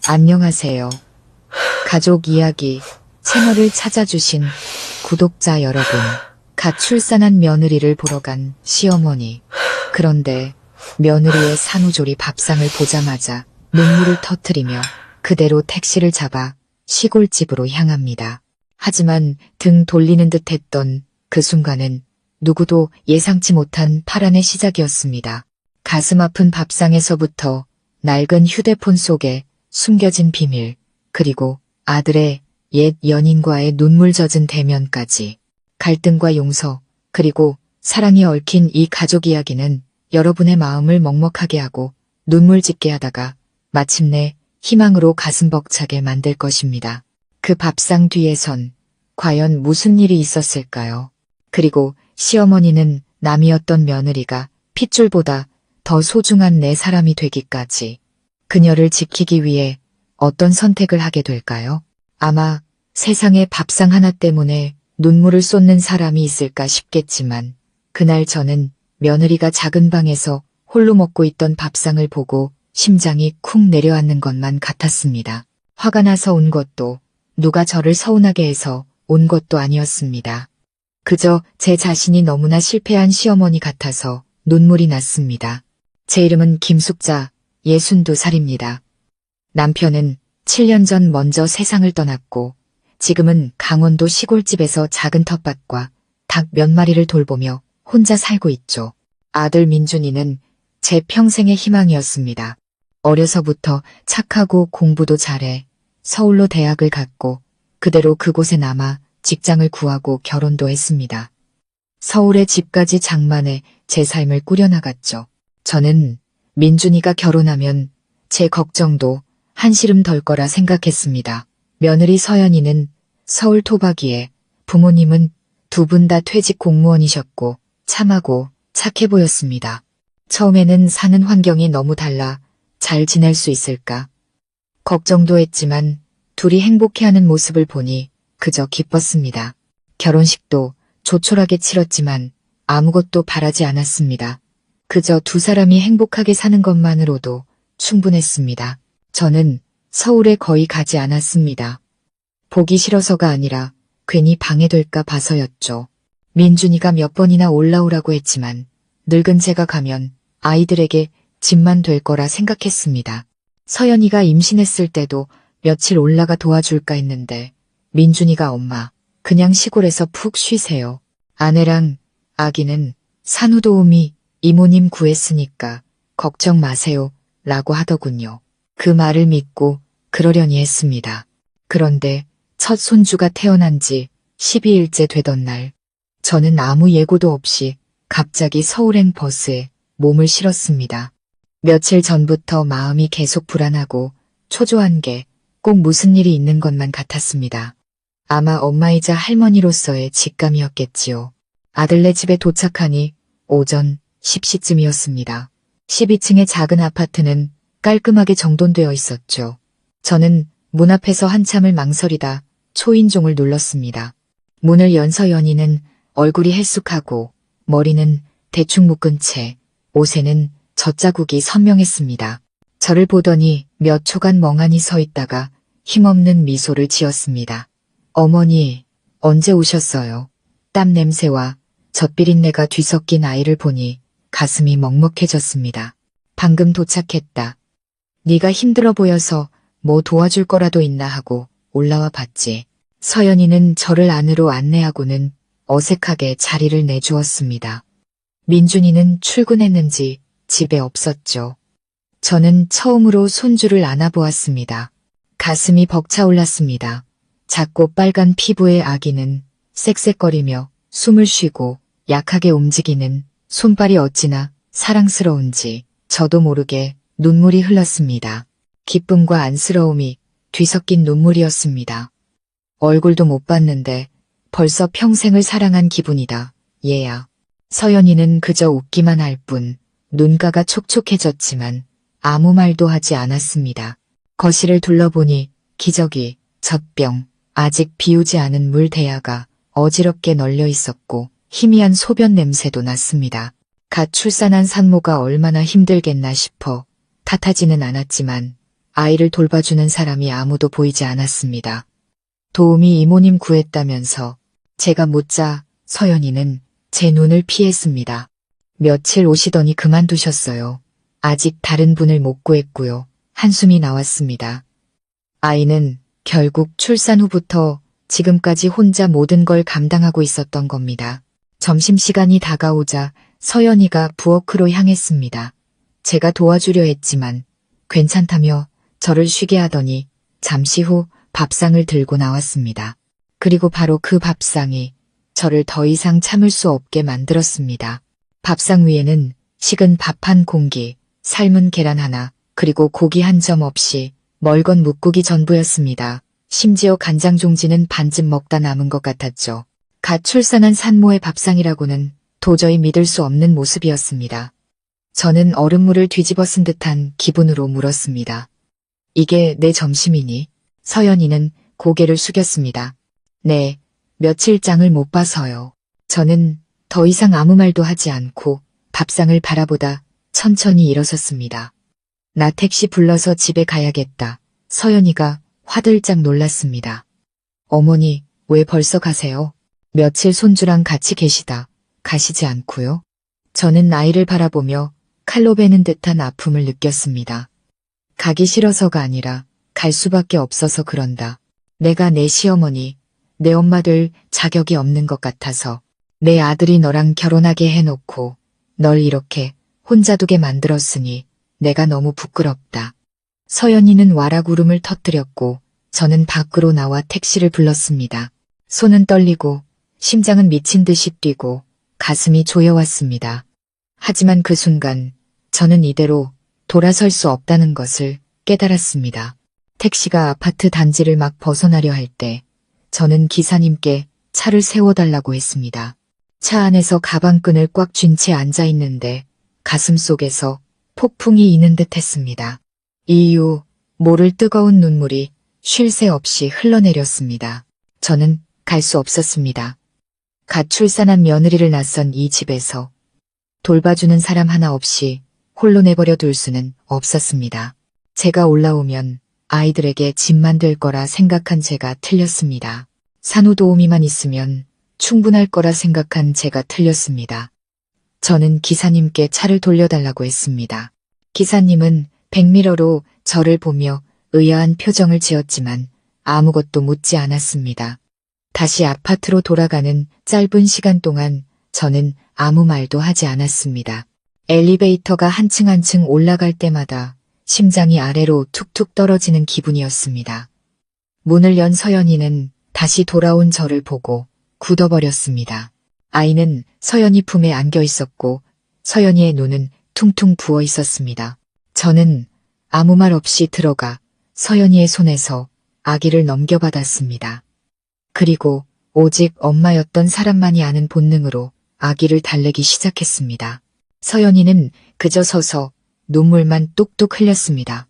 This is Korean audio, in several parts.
안녕하세요. 가족 이야기 채널을 찾아주신 구독자 여러분. 갓 출산한 며느리를 보러 간 시어머니. 그런데 며느리의 산후조리 밥상을 보자마자 눈물을 터뜨리며 그대로 택시를 잡아 시골집으로 향합니다. 하지만 등 돌리는 듯 했던 그 순간은 누구도 예상치 못한 파란의 시작이었습니다. 가슴 아픈 밥상에서부터 낡은 휴대폰 속에 숨겨진 비밀, 그리고 아들의 옛 연인과의 눈물 젖은 대면까지. 갈등과 용서, 그리고 사랑이 얽힌 이 가족 이야기는 여러분의 마음을 먹먹하게 하고 눈물 짓게 하다가 마침내 희망으로 가슴 벅차게 만들 것입니다. 그 밥상 뒤에선 과연 무슨 일이 있었을까요? 그리고 시어머니는 남이었던 며느리가 핏줄보다 더 소중한 내 사람이 되기까지 그녀를 지키기 위해 어떤 선택을 하게 될까요? 아마 세상에 밥상 하나 때문에 눈물을 쏟는 사람이 있을까 싶겠지만 그날 저는 며느리가 작은 방에서 홀로 먹고 있던 밥상을 보고 심장이 쿵 내려앉는 것만 같았습니다. 화가 나서 온 것도 누가 저를 서운하게 해서 온 것도 아니었습니다. 그저 제 자신이 너무나 실패한 시어머니 같아서 눈물이 났습니다. 제 이름은 김숙자, 62살입니다. 남편은 7년 전 먼저 세상을 떠났고 지금은 강원도 시골집에서 작은 텃밭과 닭 몇 마리를 돌보며 혼자 살고 있죠. 아들 민준이는 제 평생의 희망이었습니다. 어려서부터 착하고 공부도 잘해 서울로 대학을 갔고 그대로 그곳에 남아 직장을 구하고 결혼도 했습니다. 서울에 집까지 장만해 제 삶을 꾸려나갔죠. 저는 민준이가 결혼하면 제 걱정도 한시름 덜 거라 생각했습니다. 며느리 서연이는 서울 토박이에 부모님은 두 분 다 퇴직 공무원이셨고 참하고 착해 보였습니다. 처음에는 사는 환경이 너무 달라 잘 지낼 수 있을까 걱정도 했지만 둘이 행복해하는 모습을 보니 그저 기뻤습니다. 결혼식도 조촐하게 치렀지만 아무것도 바라지 않았습니다. 그저 두 사람이 행복하게 사는 것만으로도 충분했습니다. 저는 서울에 거의 가지 않았습니다. 보기 싫어서가 아니라 괜히 방해될까 봐서였죠. 민준이가 몇 번이나 올라오라고 했지만 늙은 제가 가면 아이들에게 짐만 될 거라 생각했습니다. 서연이가 임신했을 때도 며칠 올라가 도와줄까 했는데 민준이가 엄마, 그냥 시골에서 푹 쉬세요. 아내랑 아기는 산후도우미 이모님 구했으니까 걱정 마세요 라고 하더군요. 그 말을 믿고 그러려니 했습니다. 그런데 첫 손주가 태어난 지 12일째 되던 날 저는 아무 예고도 없이 갑자기 서울행 버스에 몸을 실었습니다. 며칠 전부터 마음이 계속 불안하고 초조한 게 꼭 무슨 일이 있는 것만 같았습니다. 아마 엄마이자 할머니로서의 직감이었겠지요. 아들네 집에 도착하니 오전 10시쯤이었습니다. 12층의 작은 아파트는 깔끔하게 정돈되어 있었죠. 저는 문 앞에서 한참을 망설이다 초인종을 눌렀습니다. 문을 연 서연이는 얼굴이 헬쑥하고 머리는 대충 묶은 채 옷에는 젖자국이 선명했습니다. 저를 보더니 몇 초간 멍하니 서 있다가 힘없는 미소를 지었습니다. 어머니, 언제 오셨어요? 땀 냄새와 젖비린내가 뒤섞인 아이를 보니 가슴이 먹먹해졌습니다. 방금 도착했다. 네가 힘들어 보여서 뭐 도와줄 거라도 있나 하고 올라와 봤지. 서연이는 저를 안으로 안내하고는 어색하게 자리를 내주었습니다. 민준이는 출근했는지 집에 없었죠. 저는 처음으로 손주를 안아보았습니다. 가슴이 벅차올랐습니다. 작고 빨간 피부의 아기는 쌕쌕거리며 숨을 쉬고 약하게 움직이는 손발이 어찌나 사랑스러운지 저도 모르게 눈물이 흘렀습니다. 기쁨과 안쓰러움이 뒤섞인 눈물이었습니다. 얼굴도 못 봤는데 벌써 평생을 사랑한 기분이다. 얘야. 서연이는 그저 웃기만 할 뿐 눈가가 촉촉해졌지만 아무 말도 하지 않았습니다. 거실을 둘러보니 기저귀, 젖병, 아직 비우지 않은 물 대야가 어지럽게 널려 있었고 희미한 소변 냄새도 났습니다. 갓 출산한 산모가 얼마나 힘들겠나 싶어 탓하지는 않았지만 아이를 돌봐주는 사람이 아무도 보이지 않았습니다. 도우미 이모님 구했다면서 제가 묻자 서연이는 제 눈을 피했습니다. 며칠 오시더니 그만두셨어요. 아직 다른 분을 못 구했고요. 한숨이 나왔습니다. 아이는 결국 출산 후부터 지금까지 혼자 모든 걸 감당하고 있었던 겁니다. 점심시간이 다가오자 서연이가 부엌으로 향했습니다. 제가 도와주려 했지만 괜찮다며 저를 쉬게 하더니 잠시 후 밥상을 들고 나왔습니다. 그리고 바로 그 밥상이 저를 더 이상 참을 수 없게 만들었습니다. 밥상 위에는 식은 밥 한 공기, 삶은 계란 하나, 그리고 고기 한 점 없이 멀건 묵국이 전부였습니다. 심지어 간장 종지는 반쯤 먹다 남은 것 같았죠. 갓 출산한 산모의 밥상이라고는 도저히 믿을 수 없는 모습이었습니다. 저는 얼음물을 뒤집어 쓴 듯한 기분으로 물었습니다. 이게 내 점심이니? 서연이는 고개를 숙였습니다. 네, 며칠장을 못 봐서요. 저는 더 이상 아무 말도 하지 않고 밥상을 바라보다 천천히 일어섰습니다. 나 택시 불러서 집에 가야겠다. 서연이가 화들짝 놀랐습니다. 어머니, 왜 벌써 가세요? 며칠 손주랑 같이 계시다. 가시지 않고요? 저는 아이를 바라보며 칼로 베는 듯한 아픔을 느꼈습니다. 가기 싫어서가 아니라 갈 수밖에 없어서 그런다. 내가 내 시어머니, 내 엄마 될 자격이 없는 것 같아서 내 아들이 너랑 결혼하게 해놓고 널 이렇게 혼자 두게 만들었으니 내가 너무 부끄럽다. 서연이는 와락 울음을 터뜨렸고 저는 밖으로 나와 택시를 불렀습니다. 손은 떨리고 심장은 미친 듯이 뛰고 가슴이 조여왔습니다. 하지만 그 순간 저는 이대로 돌아설 수 없다는 것을 깨달았습니다. 택시가 아파트 단지를 막 벗어나려 할 때 저는 기사님께 차를 세워달라고 했습니다. 차 안에서 가방끈을 꽉 쥔 채 앉아 있는데 가슴 속에서 폭풍이 이는 듯 했습니다. 이후 모를 뜨거운 눈물이 쉴 새 없이 흘러내렸습니다. 저는 갈 수 없었습니다. 갓 출산한 며느리를 낳선 이 집에서 돌봐주는 사람 하나 없이 홀로 내버려 둘 수는 없었습니다. 제가 올라오면 아이들에게 짐만 될 거라 생각한 제가 틀렸습니다. 산후도우미만 있으면 충분할 거라 생각한 제가 틀렸습니다. 저는 기사님께 차를 돌려달라고 했습니다. 기사님은 백미러로 저를 보며 의아한 표정을 지었지만 아무것도 묻지 않았습니다. 다시 아파트로 돌아가는 짧은 시간 동안 저는 아무 말도 하지 않았습니다. 엘리베이터가 한층 한층 올라갈 때마다 심장이 아래로 툭툭 떨어지는 기분이었습니다. 문을 연 서연이는 다시 돌아온 저를 보고 굳어버렸습니다. 아이는 서연이 품에 안겨 있었고 서연이의 눈은 퉁퉁 부어 있었습니다. 저는 아무 말 없이 들어가 서연이의 손에서 아기를 넘겨받았습니다. 그리고 오직 엄마였던 사람만이 아는 본능으로 아기를 달래기 시작했습니다. 서연이는 그저 서서 눈물만 뚝뚝 흘렸습니다.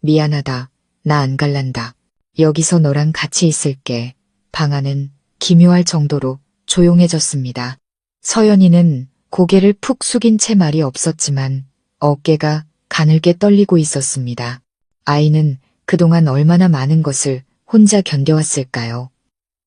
미안하다. 나 안 갈란다. 여기서 너랑 같이 있을게. 방 안은 기묘할 정도로 조용해졌습니다. 서연이는 고개를 푹 숙인 채 말이 없었지만 어깨가 가늘게 떨리고 있었습니다. 아이는 그동안 얼마나 많은 것을 혼자 견뎌왔을까요?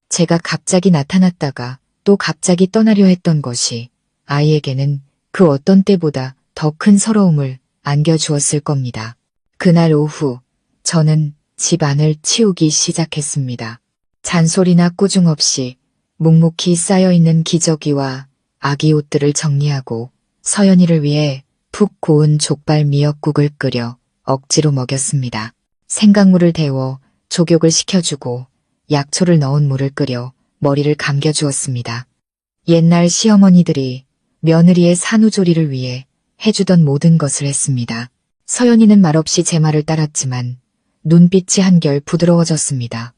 제가 갑자기 나타났다가 또 갑자기 떠나려 했던 것이 아이에게는 그 어떤 때보다 더 큰 서러움을 안겨주었을 겁니다. 그날 오후 저는 집 안을 치우기 시작했습니다. 잔소리나 꾸중 없이 묵묵히 쌓여있는 기저귀와 아기 옷들을 정리하고 서연이를 위해 푹 고운 족발 미역국을 끓여 억지로 먹였습니다. 생강물을 데워 족욕을 시켜주고 약초를 넣은 물을 끓여 머리를 감겨주었습니다. 옛날 시어머니들이 며느리의 산후조리를 위해 해주던 모든 것을 했습니다. 서연이는 말없이 제 말을 따랐지만 눈빛이 한결 부드러워졌습니다.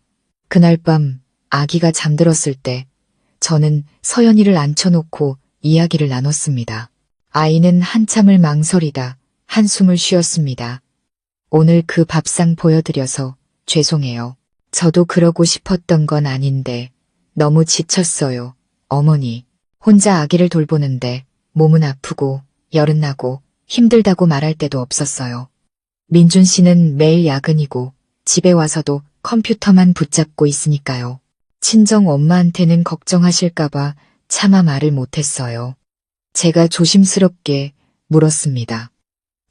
그날 밤 아기가 잠들었을 때 저는 서연이를 앉혀놓고 이야기를 나눴습니다. 아이는 한참을 망설이다 한숨을 쉬었습니다. 오늘 그 밥상 보여드려서 죄송해요. 저도 그러고 싶었던 건 아닌데 너무 지쳤어요. 어머니. 혼자 아기를 돌보는데 몸은 아프고 열은 나고 힘들다고 말할 때도 없었어요. 민준 씨는 매일 야근이고 집에 와서도 컴퓨터만 붙잡고 있으니까요. 친정 엄마한테는 걱정하실까봐 차마 말을 못했어요. 제가 조심스럽게 물었습니다.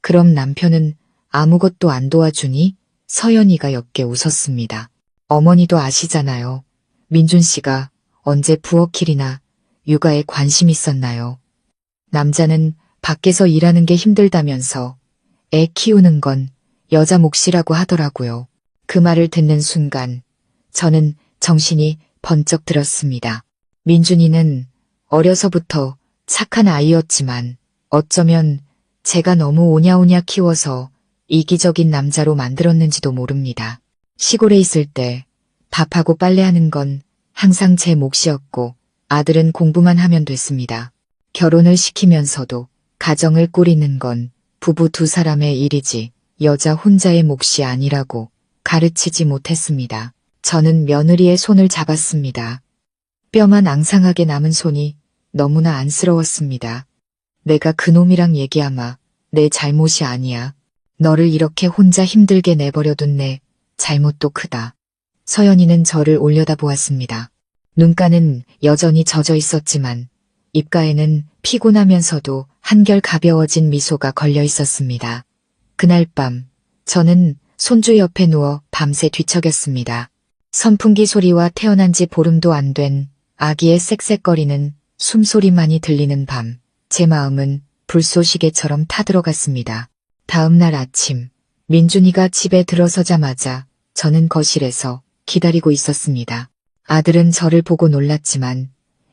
그럼 남편은 아무것도 안 도와주니? 서연이가 옅게 웃었습니다. 어머니도 아시잖아요. 민준 씨가 언제 부엌일이나 육아에 관심 있었나요? 남자는 밖에서 일하는 게 힘들다면서 애 키우는 건 여자 몫이라고 하더라고요. 그 말을 듣는 순간 저는 정신이 번쩍 들었습니다. 민준이는 어려서부터 착한 아이였지만 어쩌면 제가 너무 오냐오냐 키워서 이기적인 남자로 만들었는지도 모릅니다. 시골에 있을 때 밥하고 빨래하는 건 항상 제 몫이었고 아들은 공부만 하면 됐습니다. 결혼을 시키면서도 가정을 꾸리는 건 부부 두 사람의 일이지 여자 혼자의 몫이 아니라고 가르치지 못했습니다. 저는 며느리의 손을 잡았습니다. 뼈만 앙상하게 남은 손이 너무나 안쓰러웠습니다. 내가 그놈이랑 얘기하마. 내 잘못이 아니야. 너를 이렇게 혼자 힘들게 내버려둔 내 잘못도 크다. 서연이는 저를 올려다보았습니다. 눈가는 여전히 젖어 있었지만 입가에는 피곤하면서도 한결 가벼워진 미소가 걸려 있었습니다. 그날 밤 저는 손주 옆에 누워 밤새 뒤척였습니다. 선풍기 소리와 태어난 지 보름도 안 된 아기의 쌕쌕거리는 숨소리만이 들리는 밤, 제 마음은 불쏘시개처럼 타들어갔습니다. 다음 날 아침, 민준이가 집에 들어서자마자 저는 거실에서 기다리고 있었습니다. 아들은 저를 보고 놀랐지만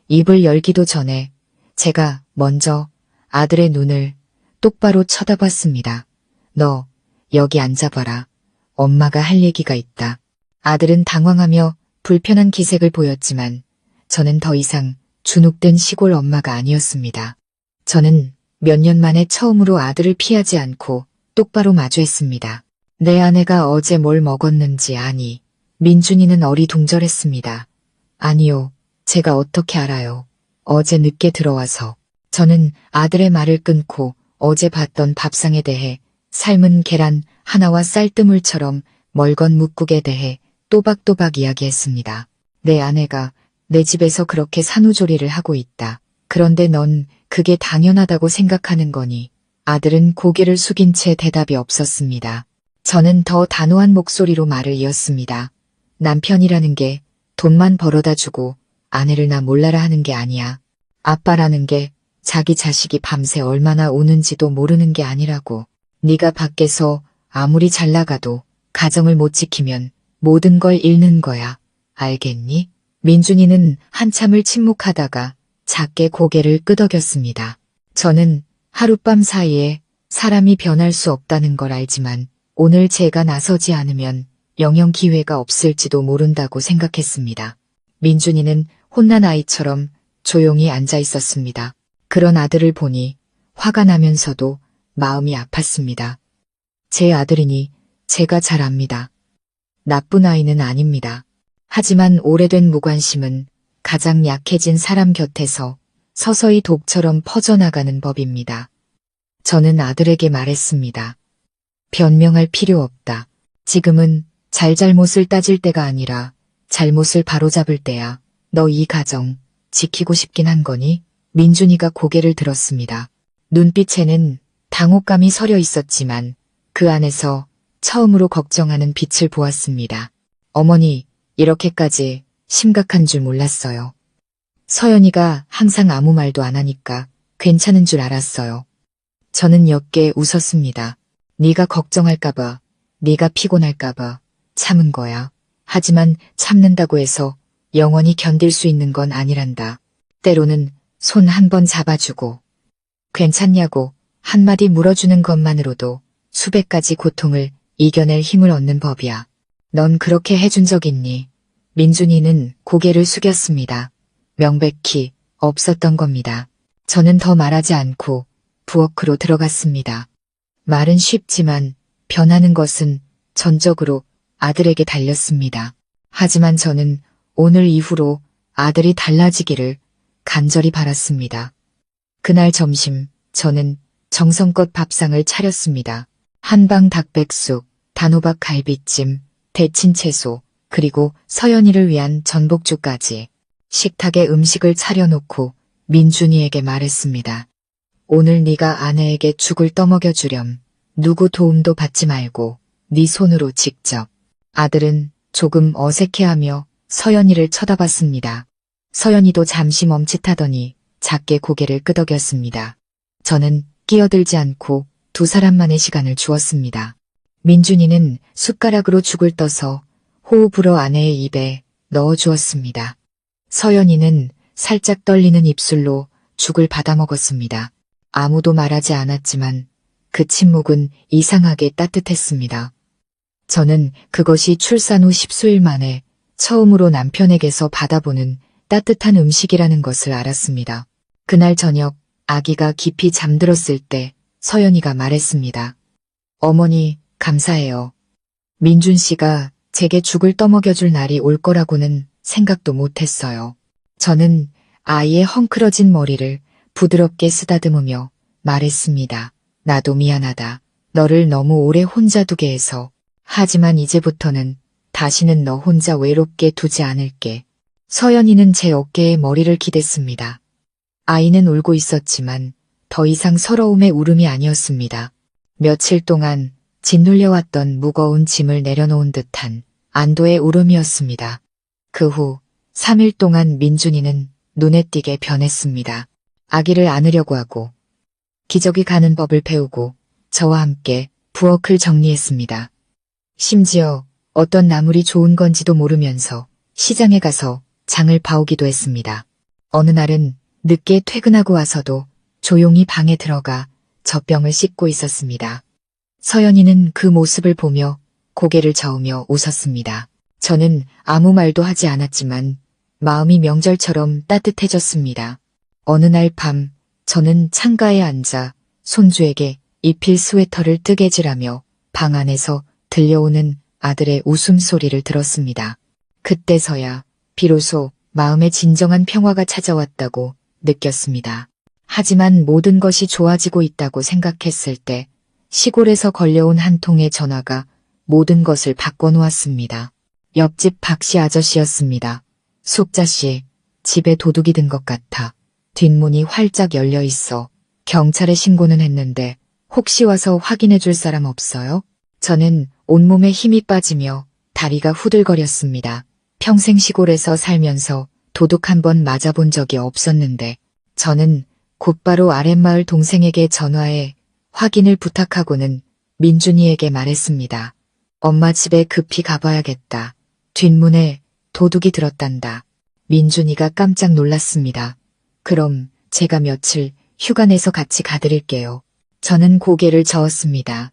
입을 열기도 전에 제가 먼저 아들의 눈을 똑바로 쳐다봤습니다. 너 여기 앉아봐라. 엄마가 할 얘기가 있다. 아들은 당황하며 불편한 기색을 보였지만 저는 더 이상 주눅든 시골 엄마가 아니었습니다. 저는 몇 년 만에 처음으로 아들을 피하지 않고 똑바로 마주했습니다. 내 아내가 어제 뭘 먹었는지 아니. 민준이는 어리둥절했습니다. 아니요. 제가 어떻게 알아요. 어제 늦게 들어와서. 저는 아들의 말을 끊고 어제 봤던 밥상에 대해 삶은 계란 하나와 쌀뜨물처럼 멀건 묵국에 대해 또박또박 이야기했습니다. 내 아내가 내 집에서 그렇게 산후조리를 하고 있다. 그런데 넌 그게 당연하다고 생각하는 거니? 아들은 고개를 숙인 채 대답이 없었습니다. 저는 더 단호한 목소리로 말을 이었습니다. 남편이라는 게 돈만 벌어다 주고 아내를 나 몰라라 하는 게 아니야. 아빠라는 게 자기 자식이 밤새 얼마나 우는지도 모르는 게 아니라고. 네가 밖에서 아무리 잘 나가도 가정을 못 지키면 모든 걸 잃는 거야. 알겠니? 민준이는 한참을 침묵하다가 작게 고개를 끄덕였습니다. 저는 하룻밤 사이에 사람이 변할 수 없다는 걸 알지만 오늘 제가 나서지 않으면 영영 기회가 없을지도 모른다고 생각했습니다. 민준이는 혼난 아이처럼 조용히 앉아 있었습니다. 그런 아들을 보니 화가 나면서도 마음이 아팠습니다. 제 아들이니 제가 잘 압니다. 나쁜 아이는 아닙니다. 하지만 오래된 무관심은 가장 약해진 사람 곁에서 서서히 독처럼 퍼져나가는 법입니다. 저는 아들에게 말했습니다. 변명할 필요 없다. 지금은 잘잘못을 따질 때가 아니라 잘못을 바로잡을 때야. 너 이 가정 지키고 싶긴 한 거니? 민준이가 고개를 들었습니다. 눈빛에는 당혹감이 서려 있었지만 그 안에서 처음으로 걱정하는 빛을 보았습니다. 어머니, 이렇게까지 심각한 줄 몰랐어요. 서연이가 항상 아무 말도 안 하니까 괜찮은 줄 알았어요. 저는 옅게 웃었습니다. 네가 걱정할까봐, 네가 피곤할까봐 참은 거야. 하지만 참는다고 해서 영원히 견딜 수 있는 건 아니란다. 때로는 손 한 번 잡아주고 괜찮냐고 한마디 물어주는 것만으로도 수백 가지 고통을 이겨낼 힘을 얻는 법이야. 넌 그렇게 해준 적 있니? 민준이는 고개를 숙였습니다. 명백히 없었던 겁니다. 저는 더 말하지 않고 부엌으로 들어갔습니다. 말은 쉽지만 변하는 것은 전적으로 아들에게 달렸습니다. 하지만 저는 오늘 이후로 아들이 달라지기를 간절히 바랐습니다. 그날 점심 저는 정성껏 밥상을 차렸습니다. 한방 닭백숙, 단호박 갈비찜, 데친 채소, 그리고 서연이를 위한 전복죽까지. 식탁에 음식을 차려놓고 민준이에게 말했습니다. 오늘 네가 아내에게 죽을 떠먹여 주렴. 누구 도움도 받지 말고 네 손으로 직접. 아들은 조금 어색해하며 서연이를 쳐다봤습니다. 서연이도 잠시 멈칫하더니 작게 고개를 끄덕였습니다. 저는 끼어들지 않고 두 사람만의 시간을 주었습니다. 민준이는 숟가락으로 죽을 떠서 호흡으로 아내의 입에 넣어주었습니다. 서연이는 살짝 떨리는 입술로 죽을 받아먹었습니다. 아무도 말하지 않았지만 그 침묵은 이상하게 따뜻했습니다. 저는 그것이 출산 후 10수일 만에 처음으로 남편에게서 받아보는 따뜻한 음식이라는 것을 알았습니다. 그날 저녁 아기가 깊이 잠들었을 때 서연이가 말했습니다. 어머니, 감사해요. 민준 씨가 제게 죽을 떠먹여줄 날이 올 거라고는 생각도 못했어요. 저는 아이의 헝클어진 머리를 부드럽게 쓰다듬으며 말했습니다. 나도 미안하다. 너를 너무 오래 혼자 두게 해서. 하지만 이제부터는 다시는 너 혼자 외롭게 두지 않을게. 서연이는 제 어깨에 머리를 기댔습니다. 아이는 울고 있었지만 더 이상 서러움의 울음이 아니었습니다. 며칠 동안 짓눌려왔던 무거운 짐을 내려놓은 듯한 안도의 울음이었습니다. 그 후 3일 동안 민준이는 눈에 띄게 변했습니다. 아기를 안으려고 하고 기저귀 가는 법을 배우고 저와 함께 부엌을 정리했습니다. 심지어 어떤 나물이 좋은 건지도 모르면서 시장에 가서 장을 봐오기도 했습니다. 어느 날은 늦게 퇴근하고 와서도 조용히 방에 들어가 젖병을 씻고 있었습니다. 서연이는 그 모습을 보며 고개를 저으며 웃었습니다. 저는 아무 말도 하지 않았지만 마음이 명절처럼 따뜻해졌습니다. 어느 날 밤 저는 창가에 앉아 손주에게 입힐 스웨터를 뜨개질하며 방 안에서 들려오는 아들의 웃음소리를 들었습니다. 그때서야 비로소 마음에 진정한 평화가 찾아왔다고 느꼈습니다. 하지만 모든 것이 좋아지고 있다고 생각했을 때 시골에서 걸려온 한 통의 전화가 모든 것을 바꿔놓았습니다. 옆집 박씨 아저씨였습니다. 숙자씨, 집에 도둑이 든 것 같아. 뒷문이 활짝 열려 있어. 경찰에 신고는 했는데 혹시 와서 확인해 줄 사람 없어요? 저는 온몸에 힘이 빠지며 다리가 후들거렸습니다. 평생 시골에서 살면서 도둑 한 번 맞아본 적이 없었는데 저는 곧바로 아랫마을 동생에게 전화해 확인을 부탁하고는 민준이에게 말했습니다. 엄마 집에 급히 가봐야겠다. 뒷문에 도둑이 들었단다. 민준이가 깜짝 놀랐습니다. 그럼 제가 며칠 휴가 내서 같이 가드릴게요. 저는 고개를 저었습니다.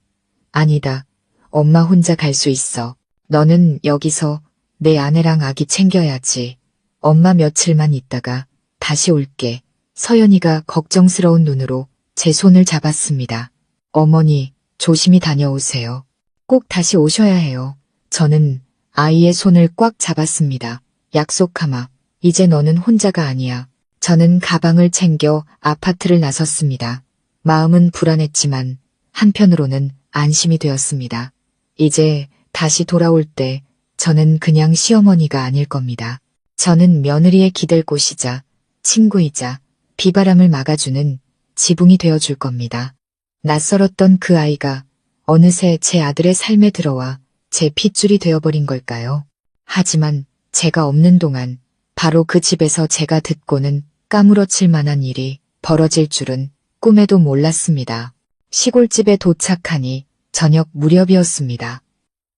아니다. 엄마 혼자 갈 수 있어. 너는 여기서 내 아내랑 아기 챙겨야지. 엄마 며칠만 있다가 다시 올게. 서연이가 걱정스러운 눈으로 제 손을 잡았습니다. 어머니, 조심히 다녀오세요. 꼭 다시 오셔야 해요. 저는 아이의 손을 꽉 잡았습니다. 약속하마. 이제 너는 혼자가 아니야. 저는 가방을 챙겨 아파트를 나섰습니다. 마음은 불안했지만 한편으로는 안심이 되었습니다. 이제 다시 돌아올 때 저는 그냥 시어머니가 아닐 겁니다. 저는 며느리의 기댈 곳이자 친구이자 비바람을 막아주는 지붕이 되어줄 겁니다. 낯설었던 그 아이가 어느새 제 아들의 삶에 들어와 제 핏줄이 되어버린 걸까요? 하지만 제가 없는 동안 바로 그 집에서 제가 듣고는 까무러칠 만한 일이 벌어질 줄은 꿈에도 몰랐습니다. 시골집에 도착하니 저녁 무렵이었습니다.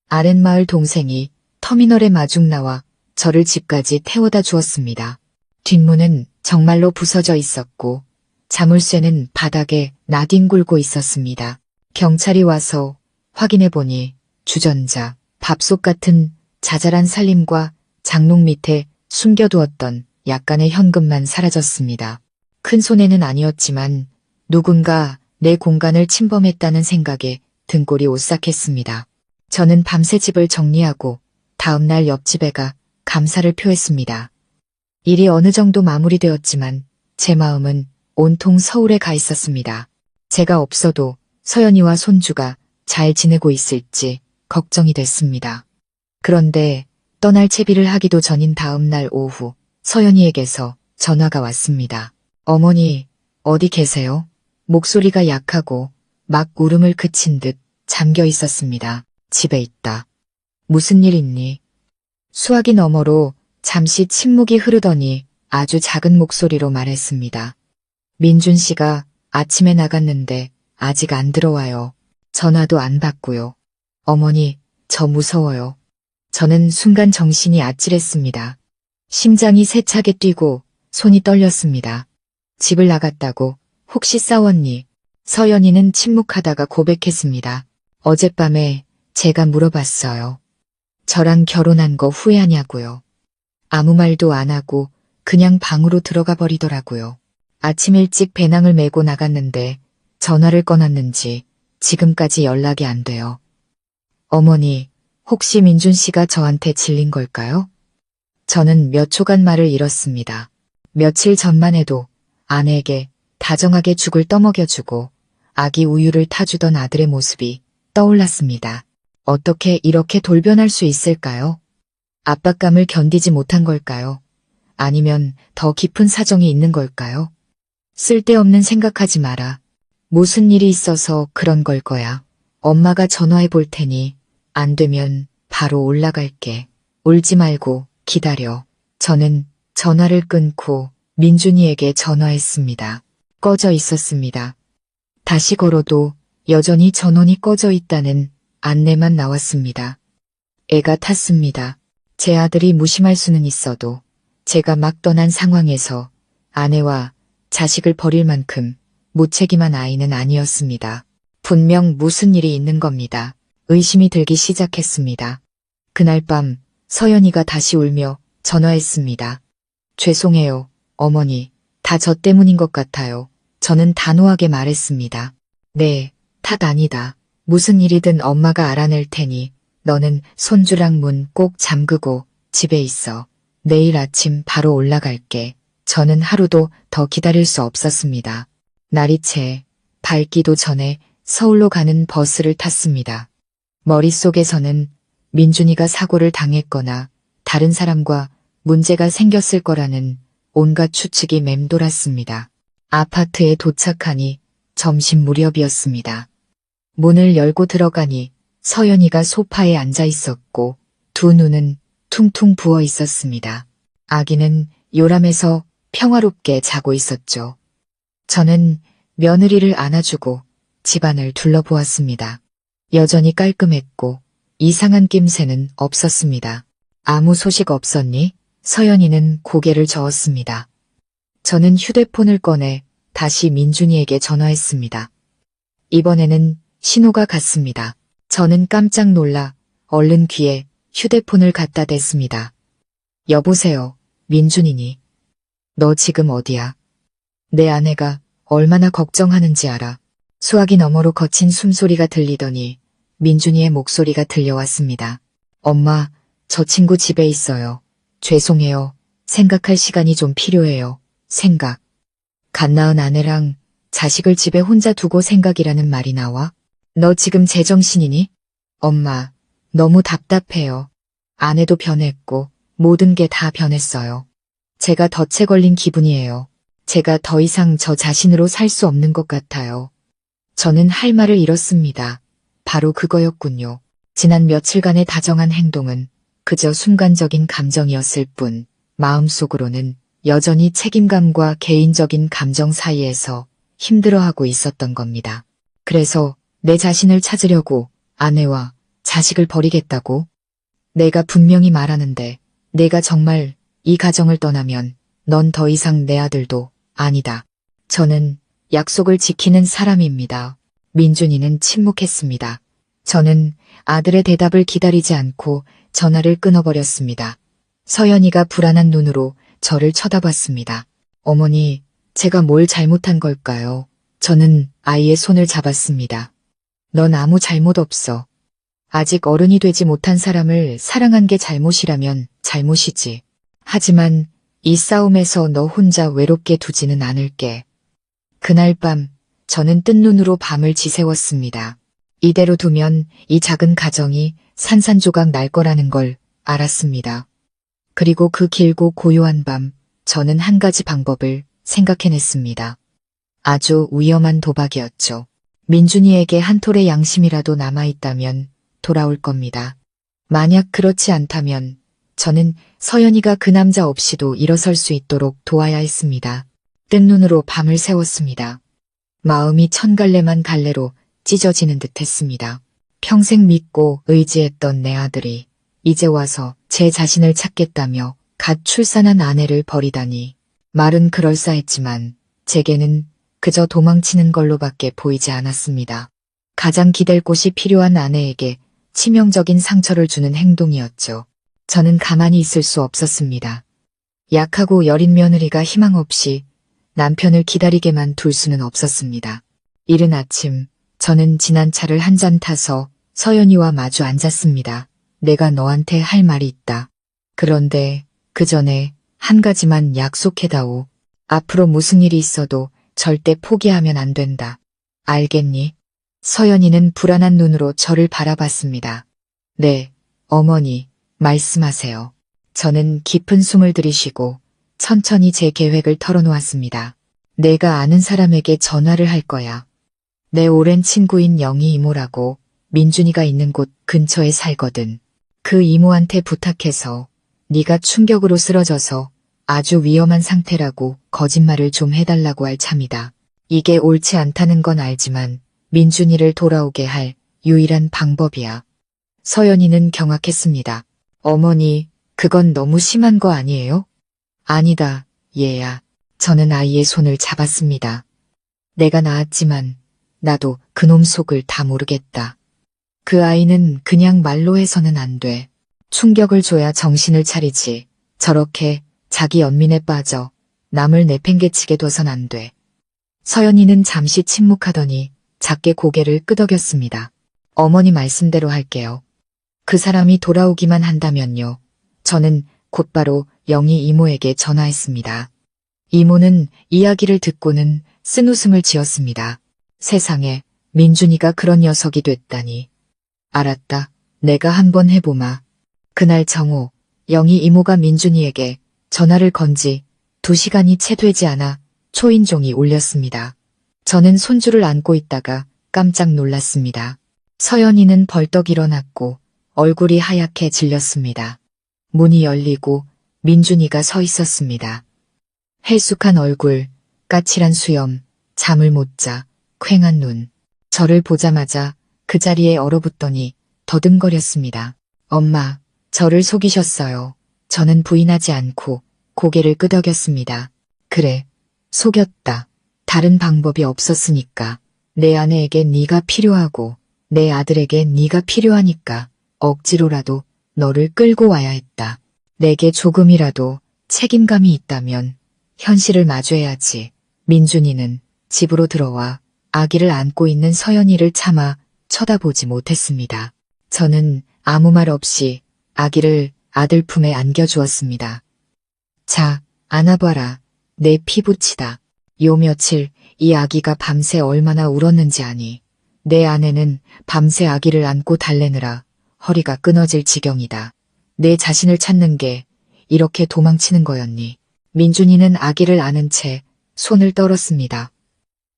아랫마을 동생이 터미널에 마중 나와 저를 집까지 태워다 주었습니다. 뒷문은 정말로 부서져 있었고 자물쇠는 바닥에 나뒹굴고 있었습니다. 경찰이 와서 확인해보니 주전자, 밥솥 같은 자잘한 살림과 장롱 밑에 숨겨두었던 약간의 현금만 사라졌습니다. 큰 손해는 아니었지만 누군가 내 공간을 침범했다는 생각에 등골이 오싹했습니다. 저는 밤새 집을 정리하고 다음날 옆집에 가 감사를 표했습니다. 일이 어느 정도 마무리되었지만 제 마음은 온통 서울에 가 있었습니다. 제가 없어도 서연이와 손주가 잘 지내고 있을지 걱정이 됐습니다. 그런데 떠날 채비를 하기도 전인 다음 날 오후 서연이에게서 전화가 왔습니다. 어머니, 어디 계세요? 목소리가 약하고 막 울음을 그친 듯 잠겨 있었습니다. 집에 있다. 무슨 일 있니? 수화기 너머로 잠시 침묵이 흐르더니 아주 작은 목소리로 말했습니다. 민준 씨가 아침에 나갔는데 아직 안 들어와요. 전화도 안 받고요. 어머니, 저 무서워요. 저는 순간 정신이 아찔했습니다. 심장이 세차게 뛰고 손이 떨렸습니다. 집을 나갔다고 혹시 싸웠니? 서연이는 침묵하다가 고백했습니다. 어젯밤에 제가 물어봤어요. 저랑 결혼한 거 후회하냐고요. 아무 말도 안 하고 그냥 방으로 들어가 버리더라고요. 아침 일찍 배낭을 메고 나갔는데 전화를 꺼놨는지 지금까지 연락이 안 돼요. 어머니, 혹시 민준 씨가 저한테 질린 걸까요? 저는 몇 초간 말을 잃었습니다. 며칠 전만 해도 아내에게 다정하게 죽을 떠먹여주고 아기 우유를 타주던 아들의 모습이 떠올랐습니다. 어떻게 이렇게 돌변할 수 있을까요? 압박감을 견디지 못한 걸까요? 아니면 더 깊은 사정이 있는 걸까요? 쓸데없는 생각하지 마라. 무슨 일이 있어서 그런 걸 거야. 엄마가 전화해 볼 테니 안 되면 바로 올라갈게. 울지 말고 기다려. 저는 전화를 끊고 민준이에게 전화했습니다. 꺼져 있었습니다. 다시 걸어도 여전히 전원이 꺼져 있다는 안내만 나왔습니다. 애가 탔습니다. 제 아들이 무심할 수는 있어도 제가 막 떠난 상황에서 아내와 자식을 버릴 만큼 무책임한 아이는 아니었습니다. 분명 무슨 일이 있는 겁니다. 의심이 들기 시작했습니다. 그날 밤 서연이가 다시 울며 전화했습니다. 죄송해요, 어머니. 다 저 때문인 것 같아요. 저는 단호하게 말했습니다. 네, 탓 아니다. 무슨 일이든 엄마가 알아낼 테니 너는 손주랑 문 꼭 잠그고 집에 있어. 내일 아침 바로 올라갈게. 저는 하루도 더 기다릴 수 없었습니다. 날이 채 밝기도 전에 서울로 가는 버스를 탔습니다. 머릿속에서는 민준이가 사고를 당했거나 다른 사람과 문제가 생겼을 거라는 온갖 추측이 맴돌았습니다. 아파트에 도착하니 점심 무렵이었습니다. 문을 열고 들어가니 서연이가 소파에 앉아 있었고 두 눈은 퉁퉁 부어 있었습니다. 아기는 요람해서 평화롭게 자고 있었죠. 저는 며느리를 안아주고 집안을 둘러보았습니다. 여전히 깔끔했고 이상한 낌새는 없었습니다. 아무 소식 없었니? 서연이는 고개를 저었습니다. 저는 휴대폰을 꺼내 다시 민준이에게 전화했습니다. 이번에는 신호가 갔습니다. 저는 깜짝 놀라 얼른 귀에 휴대폰을 갖다 댔습니다. 여보세요, 민준이니? 너 지금 어디야? 내 아내가 얼마나 걱정하는지 알아. 수화기 너머로 거친 숨소리가 들리더니 민준이의 목소리가 들려왔습니다. 엄마, 저 친구 집에 있어요. 죄송해요. 생각할 시간이 좀 필요해요. 생각. 갓 낳은 아내랑 자식을 집에 혼자 두고 생각이라는 말이 나와? 너 지금 제정신이니? 엄마, 너무 답답해요. 아내도 변했고 모든 게 다 변했어요. 제가 덫에 걸린 기분이에요. 제가 더 이상 저 자신으로 살 수 없는 것 같아요. 저는 할 말을 잃었습니다. 바로 그거였군요. 지난 며칠간의 다정한 행동은 그저 순간적인 감정이었을 뿐 마음속으로는 여전히 책임감과 개인적인 감정 사이에서 힘들어하고 있었던 겁니다. 그래서 내 자신을 찾으려고 아내와 자식을 버리겠다고? 내가 분명히 말하는데 내가 정말 이 가정을 떠나면 넌 더 이상 내 아들도 아니다. 저는 약속을 지키는 사람입니다. 민준이는 침묵했습니다. 저는 아들의 대답을 기다리지 않고 전화를 끊어버렸습니다. 서연이가 불안한 눈으로 저를 쳐다봤습니다. 어머니, 제가 뭘 잘못한 걸까요? 저는 아이의 손을 잡았습니다. 넌 아무 잘못 없어. 아직 어른이 되지 못한 사람을 사랑한 게 잘못이라면 잘못이지. 하지만 이 싸움에서 너 혼자 외롭게 두지는 않을게. 그날 밤 저는 뜬 눈으로 밤을 지새웠습니다. 이대로 두면 이 작은 가정이 산산조각 날 거라는 걸 알았습니다. 그리고 그 길고 고요한 밤, 저는 한 가지 방법을 생각해냈습니다. 아주 위험한 도박이었죠. 민준이에게 한 톨의 양심이라도 남아있다면 돌아올 겁니다. 만약 그렇지 않다면 저는 서연이가 그 남자 없이도 일어설 수 있도록 도와야 했습니다. 뜬 눈으로 밤을 새웠습니다. 마음이 천갈래만 갈래로 찢어지는 듯 했습니다. 평생 믿고 의지했던 내 아들이 이제 와서 제 자신을 찾겠다며 갓 출산한 아내를 버리다니. 말은 그럴싸했지만 제게는 그저 도망치는 걸로밖에 보이지 않았습니다. 가장 기댈 곳이 필요한 아내에게 치명적인 상처를 주는 행동이었죠. 저는 가만히 있을 수 없었습니다. 약하고 여린 며느리가 희망 없이 남편을 기다리게만 둘 수는 없었습니다. 이른 아침 저는 지난 차를 한 잔 타서 서연이와 마주 앉았습니다. 내가 너한테 할 말이 있다. 그런데 그 전에 한 가지만 약속해다오. 앞으로 무슨 일이 있어도 절대 포기하면 안 된다. 알겠니? 서연이는 불안한 눈으로 저를 바라봤습니다. 네, 어머니, 말씀하세요. 저는 깊은 숨을 들이쉬고 천천히 제 계획을 털어놓았습니다. 내가 아는 사람에게 전화를 할 거야. 내 오랜 친구인 영희 이모라고 민준이가 있는 곳 근처에 살거든. 그 이모한테 부탁해서 네가 충격으로 쓰러져서 아주 위험한 상태라고 거짓말을 좀 해달라고 할 참이다. 이게 옳지 않다는 건 알지만 민준이를 돌아오게 할 유일한 방법이야. 서연이는 경악했습니다. 어머니, 그건 너무 심한 거 아니에요? 아니다, 얘야. 저는 아이의 손을 잡았습니다. 내가 낳았지만 나도 그놈 속을 다 모르겠다. 그 아이는 그냥 말로 해서는 안 돼. 충격을 줘야 정신을 차리지. 저렇게 자기 연민에 빠져 남을 내팽개치게 둬선 안 돼. 서연이는 잠시 침묵하더니 작게 고개를 끄덕였습니다. 어머니 말씀대로 할게요. 그 사람이 돌아오기만 한다면요. 저는 곧바로 영희 이모에게 전화했습니다. 이모는 이야기를 듣고는 쓴웃음을 지었습니다. 세상에 민준이가 그런 녀석이 됐다니. 알았다. 내가 한번 해보마. 그날 정오, 영희 이모가 민준이에게 전화를 건 지 2시간이 채 되지 않아 초인종이 울렸습니다. 저는 손주를 안고 있다가 깜짝 놀랐습니다. 서연이는 벌떡 일어났고 얼굴이 하얗게 질렸습니다. 문이 열리고 민준이가 서 있었습니다. 헬쑥한 얼굴, 까칠한 수염, 잠을 못 자, 퀭한 눈. 저를 보자마자 그 자리에 얼어붙더니 더듬거렸습니다. 엄마, 저를 속이셨어요. 저는 부인하지 않고 고개를 끄덕였습니다. 그래, 속였다. 다른 방법이 없었으니까. 내 아내에게 네가 필요하고 내 아들에게 네가 필요하니까 억지로라도 너를 끌고 와야 했다. 내게 조금이라도 책임감이 있다면 현실을 마주해야지. 민준이는 집으로 들어와 아기를 안고 있는 서연이를 차마 쳐다보지 못했습니다. 저는 아무 말 없이 아기를 아들 품에 안겨주었습니다. 자, 안아봐라. 내 피부치다. 요 며칠 이 아기가 밤새 얼마나 울었는지 아니. 내 아내는 밤새 아기를 안고 달래느라 허리가 끊어질 지경이다. 내 자신을 찾는 게 이렇게 도망치는 거였니? 민준이는 아기를 안은 채 손을 떨었습니다.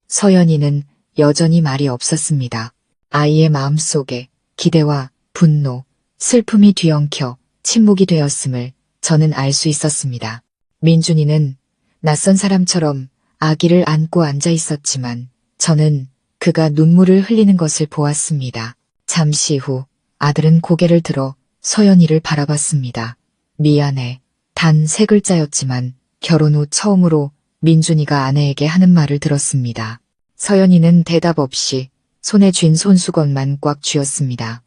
서연이는 여전히 말이 없었습니다. 아이의 마음속에 기대와 분노, 슬픔이 뒤엉켜 침묵이 되었음을 저는 알 수 있었습니다. 민준이는 낯선 사람처럼 아기를 안고 앉아 있었지만 저는 그가 눈물을 흘리는 것을 보았습니다. 잠시 후 아들은 고개를 들어 서연이를 바라봤습니다. 미안해. 단 3글자였지만 결혼 후 처음으로 민준이가 아내에게 하는 말을 들었습니다. 서연이는 대답 없이 손에 쥔 손수건만 꽉 쥐었습니다.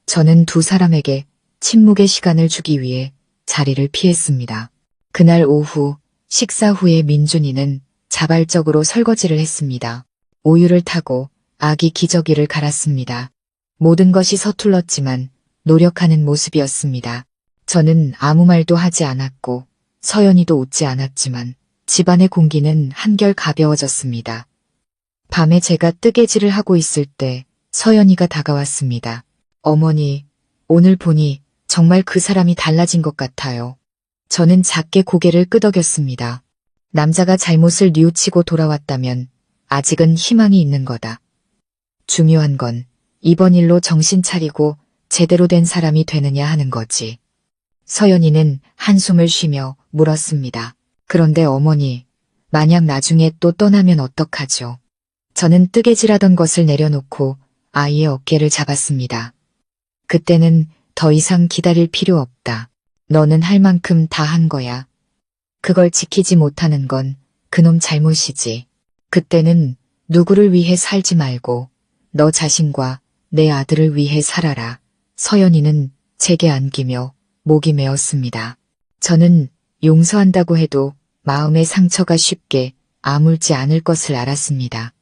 저는 두 사람에게 침묵의 시간을 주기 위해 자리를 피했습니다. 그날 오후 식사 후에 민준이는 자발적으로 설거지를 했습니다. 우유를 타고 아기 기저귀를 갈았습니다. 모든 것이 서툴렀지만 노력하는 모습이었습니다. 저는 아무 말도 하지 않았고 서연이도 웃지 않았지만 집안의 공기는 한결 가벼워졌습니다. 밤에 제가 뜨개질을 하고 있을 때 서연이가 다가왔습니다. 어머니, 오늘 보니 정말 그 사람이 달라진 것 같아요. 저는 작게 고개를 끄덕였습니다. 남자가 잘못을 뉘우치고 돌아왔다면 아직은 희망이 있는 거다. 중요한 건 이번 일로 정신 차리고 제대로 된 사람이 되느냐 하는 거지. 서연이는 한숨을 쉬며 물었습니다. 그런데 어머니, 만약 나중에 또 떠나면 어떡하죠? 저는 뜨개질하던 것을 내려놓고 아이의 어깨를 잡았습니다. 그때는 더 이상 기다릴 필요 없다. 너는 할 만큼 다 한 거야. 그걸 지키지 못하는 건 그놈 잘못이지. 그때는 누구를 위해 살지 말고 너 자신과 내 아들을 위해 살아라. 서연이는 제게 안기며 목이 메었습니다. 저는 용서한다고 해도 마음의 상처가 쉽게 아물지 않을 것을 알았습니다.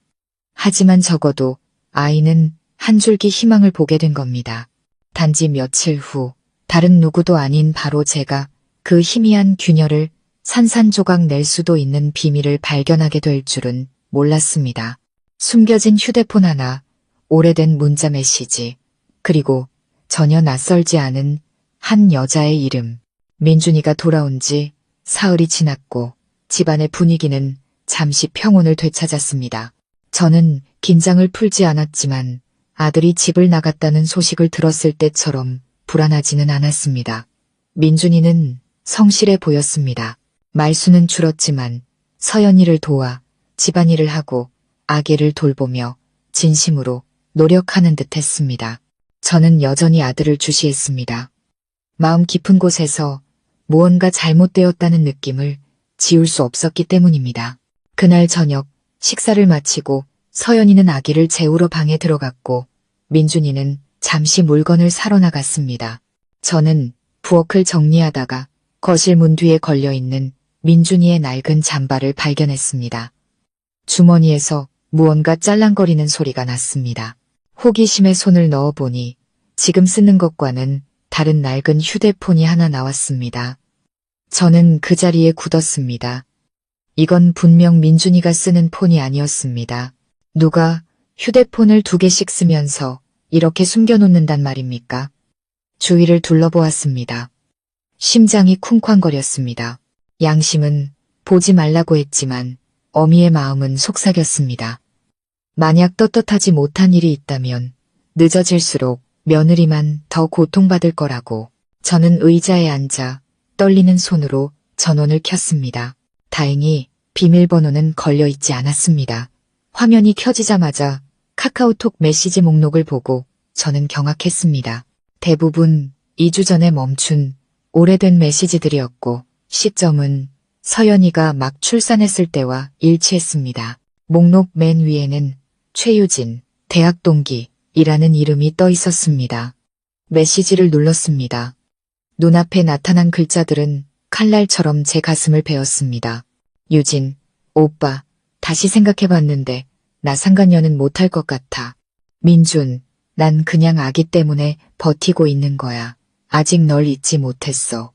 하지만 적어도 아이는 한 줄기 희망을 보게 된 겁니다. 단지 며칠 후 다른 누구도 아닌 바로 제가 그 희미한 균열을 산산조각 낼 수도 있는 비밀을 발견하게 될 줄은 몰랐습니다. 숨겨진 휴대폰 하나, 오래된 문자 메시지, 그리고 전혀 낯설지 않은 한 여자의 이름. 민준이가 돌아온 지 사흘이 지났고 집안의 분위기는 잠시 평온을 되찾았습니다. 저는 긴장을 풀지 않았지만 아들이 집을 나갔다는 소식을 들었을 때처럼 불안하지는 않았습니다. 민준이는 성실해 보였습니다. 말수는 줄었지만 서연이를 도와 집안일을 하고 아기를 돌보며 진심으로 노력하는 듯 했습니다. 저는 여전히 아들을 주시했습니다. 마음 깊은 곳에서 무언가 잘못되었다는 느낌을 지울 수 없었기 때문입니다. 그날 저녁 식사를 마치고 서연이는 아기를 재우러 방에 들어갔고 민준이는 잠시 물건을 사러 나갔습니다. 저는 부엌을 정리하다가 거실 문 뒤에 걸려있는 민준이의 낡은 잠바를 발견했습니다. 주머니에서 무언가 짤랑거리는 소리가 났습니다. 호기심에 손을 넣어보니 지금 쓰는 것과는 다른 낡은 휴대폰이 하나 나왔습니다. 저는 그 자리에 굳었습니다. 이건 분명 민준이가 쓰는 폰이 아니었습니다. 누가 휴대폰을 2개씩 쓰면서 이렇게 숨겨놓는단 말입니까? 주위를 둘러보았습니다. 심장이 쿵쾅거렸습니다. 양심은 보지 말라고 했지만 어미의 마음은 속삭였습니다. 만약 떳떳하지 못한 일이 있다면 늦어질수록 며느리만 더 고통받을 거라고. 저는 의자에 앉아 떨리는 손으로 전원을 켰습니다. 다행히 비밀번호는 걸려있지 않았습니다. 화면이 켜지자마자 카카오톡 메시지 목록을 보고 저는 경악했습니다. 대부분 2주 전에 멈춘 오래된 메시지들이었고 시점은 서연이가 막 출산했을 때와 일치했습니다. 목록 맨 위에는 최유진, 대학 동기이라는 이름이 떠 있었습니다. 메시지를 눌렀습니다. 눈앞에 나타난 글자들은 칼날처럼 제 가슴을 베었습니다. 유진, 오빠, 다시 생각해봤는데 나 상간녀는 못할 것 같아. 민준, 난 그냥 아기 때문에 버티고 있는 거야. 아직 널 잊지 못했어.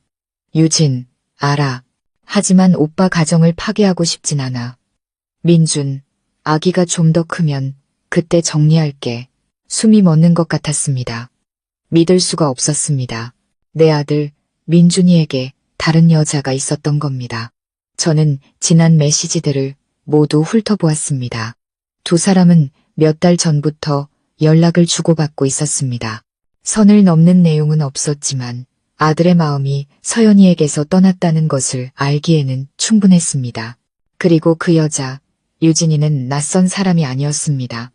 유진, 알아. 하지만 오빠 가정을 파괴하고 싶진 않아. 민준, 아기가 좀 더 크면 그때 정리할게. 숨이 멎는 것 같았습니다. 믿을 수가 없었습니다. 내 아들 민준이에게 다른 여자가 있었던 겁니다. 저는 지난 메시지들을 모두 훑어보았습니다. 두 사람은 몇 달 전부터 연락을 주고받고 있었습니다. 선을 넘는 내용은 없었지만 아들의 마음이 서연이에게서 떠났다는 것을 알기에는 충분했습니다. 그리고 그 여자, 유진이는 낯선 사람이 아니었습니다.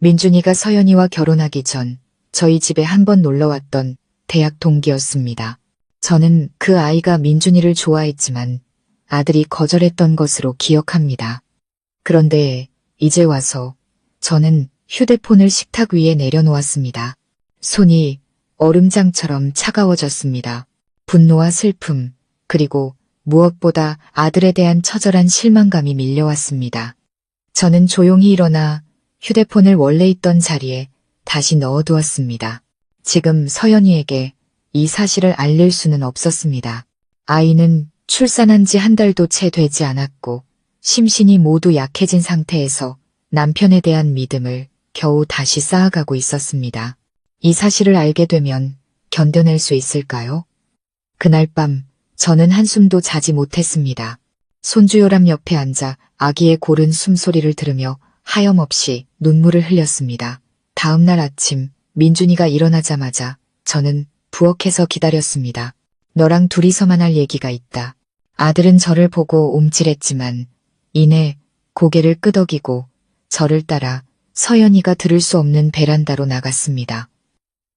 민준이가 서연이와 결혼하기 전 저희 집에 한 번 놀러왔던 대학 동기였습니다. 저는 그 아이가 민준이를 좋아했지만 아들이 거절했던 것으로 기억합니다. 그런데 이제 와서 저는 휴대폰을 식탁 위에 내려놓았습니다. 손이 얼음장처럼 차가워졌습니다. 분노와 슬픔, 그리고 무엇보다 아들에 대한 처절한 실망감이 밀려왔습니다. 저는 조용히 일어나 휴대폰을 원래 있던 자리에 다시 넣어두었습니다. 지금 서연이에게 이 사실을 알릴 수는 없었습니다. 아이는 출산한 지 한 달도 채 되지 않았고 심신이 모두 약해진 상태에서 남편에 대한 믿음을 겨우 다시 쌓아가고 있었습니다. 이 사실을 알게 되면 견뎌낼 수 있을까요? 그날 밤 저는 한숨도 자지 못했습니다. 손주 요람 옆에 앉아 아기의 고른 숨소리를 들으며 하염없이 눈물을 흘렸습니다. 다음 날 아침 민준이가 일어나자마자 저는 부엌에서 기다렸습니다. 너랑 둘이서만 할 얘기가 있다. 아들은 저를 보고 움찔했지만 이내 고개를 끄덕이고 저를 따라 서연이가 들을 수 없는 베란다로 나갔습니다.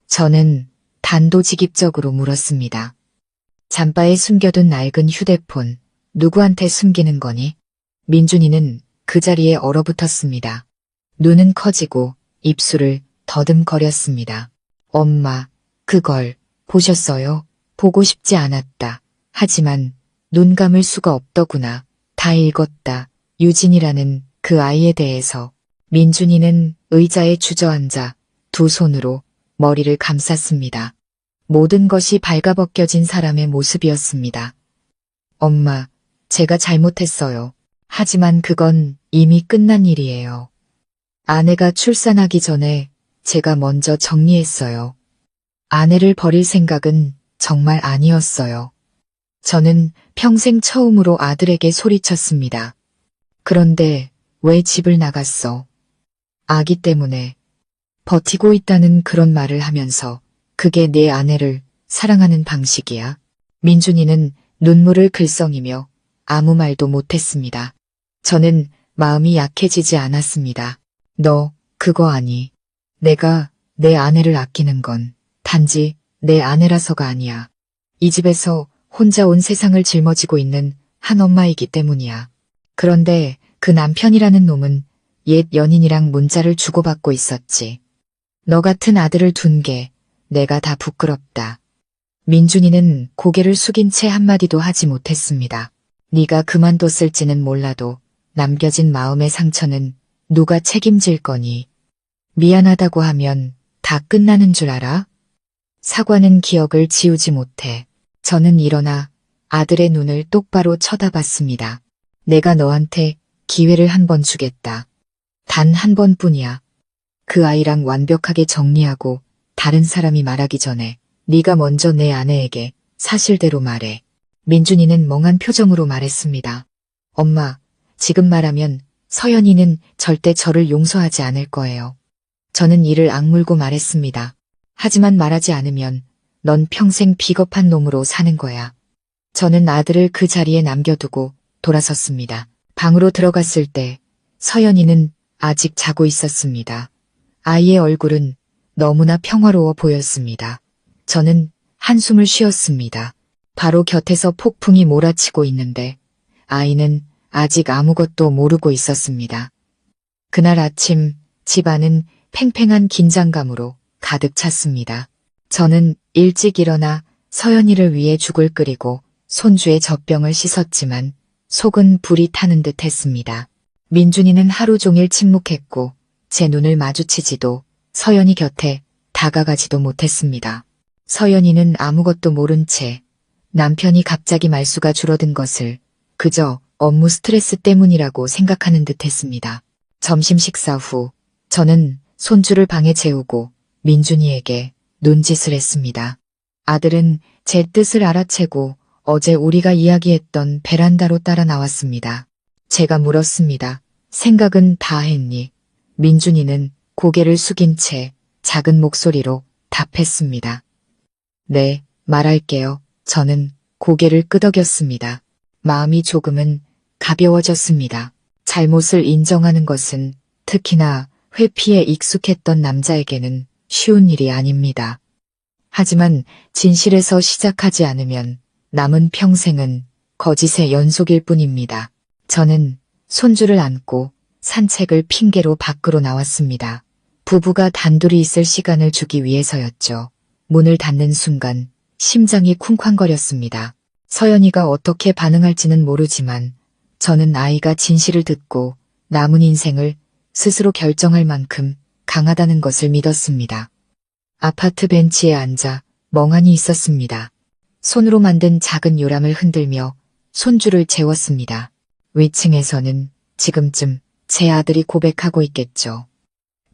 저는 단도직입적으로 물었습니다. 잠바에 숨겨둔 낡은 휴대폰, 누구한테 숨기는 거니? 민준이는 그 자리에 얼어붙었습니다. 눈은 커지고 입술을 더듬거렸습니다. 엄마, 그걸 보셨어요? 보고 싶지 않았다. 하지만 눈 감을 수가 없더구나. 다 읽었다. 유진이라는 그 아이에 대해서. 민준이는 의자에 주저앉아 두 손으로 머리를 감쌌습니다. 모든 것이 발가벗겨진 사람의 모습이었습니다. 엄마, 제가 잘못했어요. 하지만 그건 이미 끝난 일이에요. 아내가 출산하기 전에 제가 먼저 정리했어요. 아내를 버릴 생각은 정말 아니었어요. 저는 평생 처음으로 아들에게 소리쳤습니다. 그런데 왜 집을 나갔어? 아기 때문에. 버티고 있다는 그런 말을 하면서 그게 내 아내를 사랑하는 방식이야. 민준이는 눈물을 글썽이며 아무 말도 못했습니다. 저는 마음이 약해지지 않았습니다. 너 그거 아니. 내가 내 아내를 아끼는 건 단지 내 아내라서가 아니야. 이 집에서 혼자 온 세상을 짊어지고 있는 한 엄마이기 때문이야. 그런데 그 남편이라는 놈은 옛 연인이랑 문자를 주고받고 있었지. 너 같은 아들을 둔 게 내가 다 부끄럽다. 민준이는 고개를 숙인 채 한마디도 하지 못했습니다. 네가 그만뒀을지는 몰라도 남겨진 마음의 상처는 누가 책임질 거니? 미안하다고 하면 다 끝나는 줄 알아? 사과는 기억을 지우지 못해. 저는 일어나 아들의 눈을 똑바로 쳐다봤습니다. 내가 너한테 기회를 한 번 주겠다. 단 한 번뿐이야. 그 아이랑 완벽하게 정리하고 다른 사람이 말하기 전에 네가 먼저 내 아내에게 사실대로 말해. 민준이는 멍한 표정으로 말했습니다. 엄마, 지금 말하면 서연이는 절대 저를 용서하지 않을 거예요. 저는 이를 악물고 말했습니다. 하지만 말하지 않으면 넌 평생 비겁한 놈으로 사는 거야. 저는 아들을 그 자리에 남겨두고 돌아섰습니다. 방으로 들어갔을 때 서연이는 아직 자고 있었습니다. 아이의 얼굴은 너무나 평화로워 보였습니다. 저는 한숨을 쉬었습니다. 바로 곁에서 폭풍이 몰아치고 있는데 아이는 아직 아무것도 모르고 있었습니다. 그날 아침 집안은 팽팽한 긴장감으로 가득 찼습니다. 저는 일찍 일어나 서연이를 위해 죽을 끓이고 손주의 젖병을 씻었지만 속은 불이 타는 듯 했습니다. 민준이는 하루 종일 침묵했고 제 눈을 마주치지도 서연이 곁에 다가가지도 못했습니다. 서연이는 아무것도 모른 채 남편이 갑자기 말수가 줄어든 것을 그저 업무 스트레스 때문이라고 생각하는 듯 했습니다. 점심 식사 후 저는 손주를 방에 재우고 민준이에게 눈짓을 했습니다. 아들은 제 뜻을 알아채고 어제 우리가 이야기했던 베란다로 따라 나왔습니다. 제가 물었습니다. 생각은 다 했니? 민준이는 고개를 숙인 채 작은 목소리로 답했습니다. 네, 말할게요. 저는 고개를 끄덕였습니다. 마음이 조금은 가벼워졌습니다. 잘못을 인정하는 것은 특히나 회피에 익숙했던 남자에게는 쉬운 일이 아닙니다. 하지만 진실에서 시작하지 않으면 남은 평생은 거짓의 연속일 뿐입니다. 저는 손주를 안고 산책을 핑계로 밖으로 나왔습니다. 부부가 단둘이 있을 시간을 주기 위해서였죠. 문을 닫는 순간 심장이 쿵쾅거렸습니다. 서연이가 어떻게 반응할지는 모르지만 저는 아이가 진실을 듣고 남은 인생을 스스로 결정할 만큼 강하다는 것을 믿었습니다. 아파트 벤치에 앉아 멍하니 있었습니다. 손으로 만든 작은 요람을 흔들며 손주를 재웠습니다. 위층에서는 지금쯤 제 아들이 고백하고 있겠죠.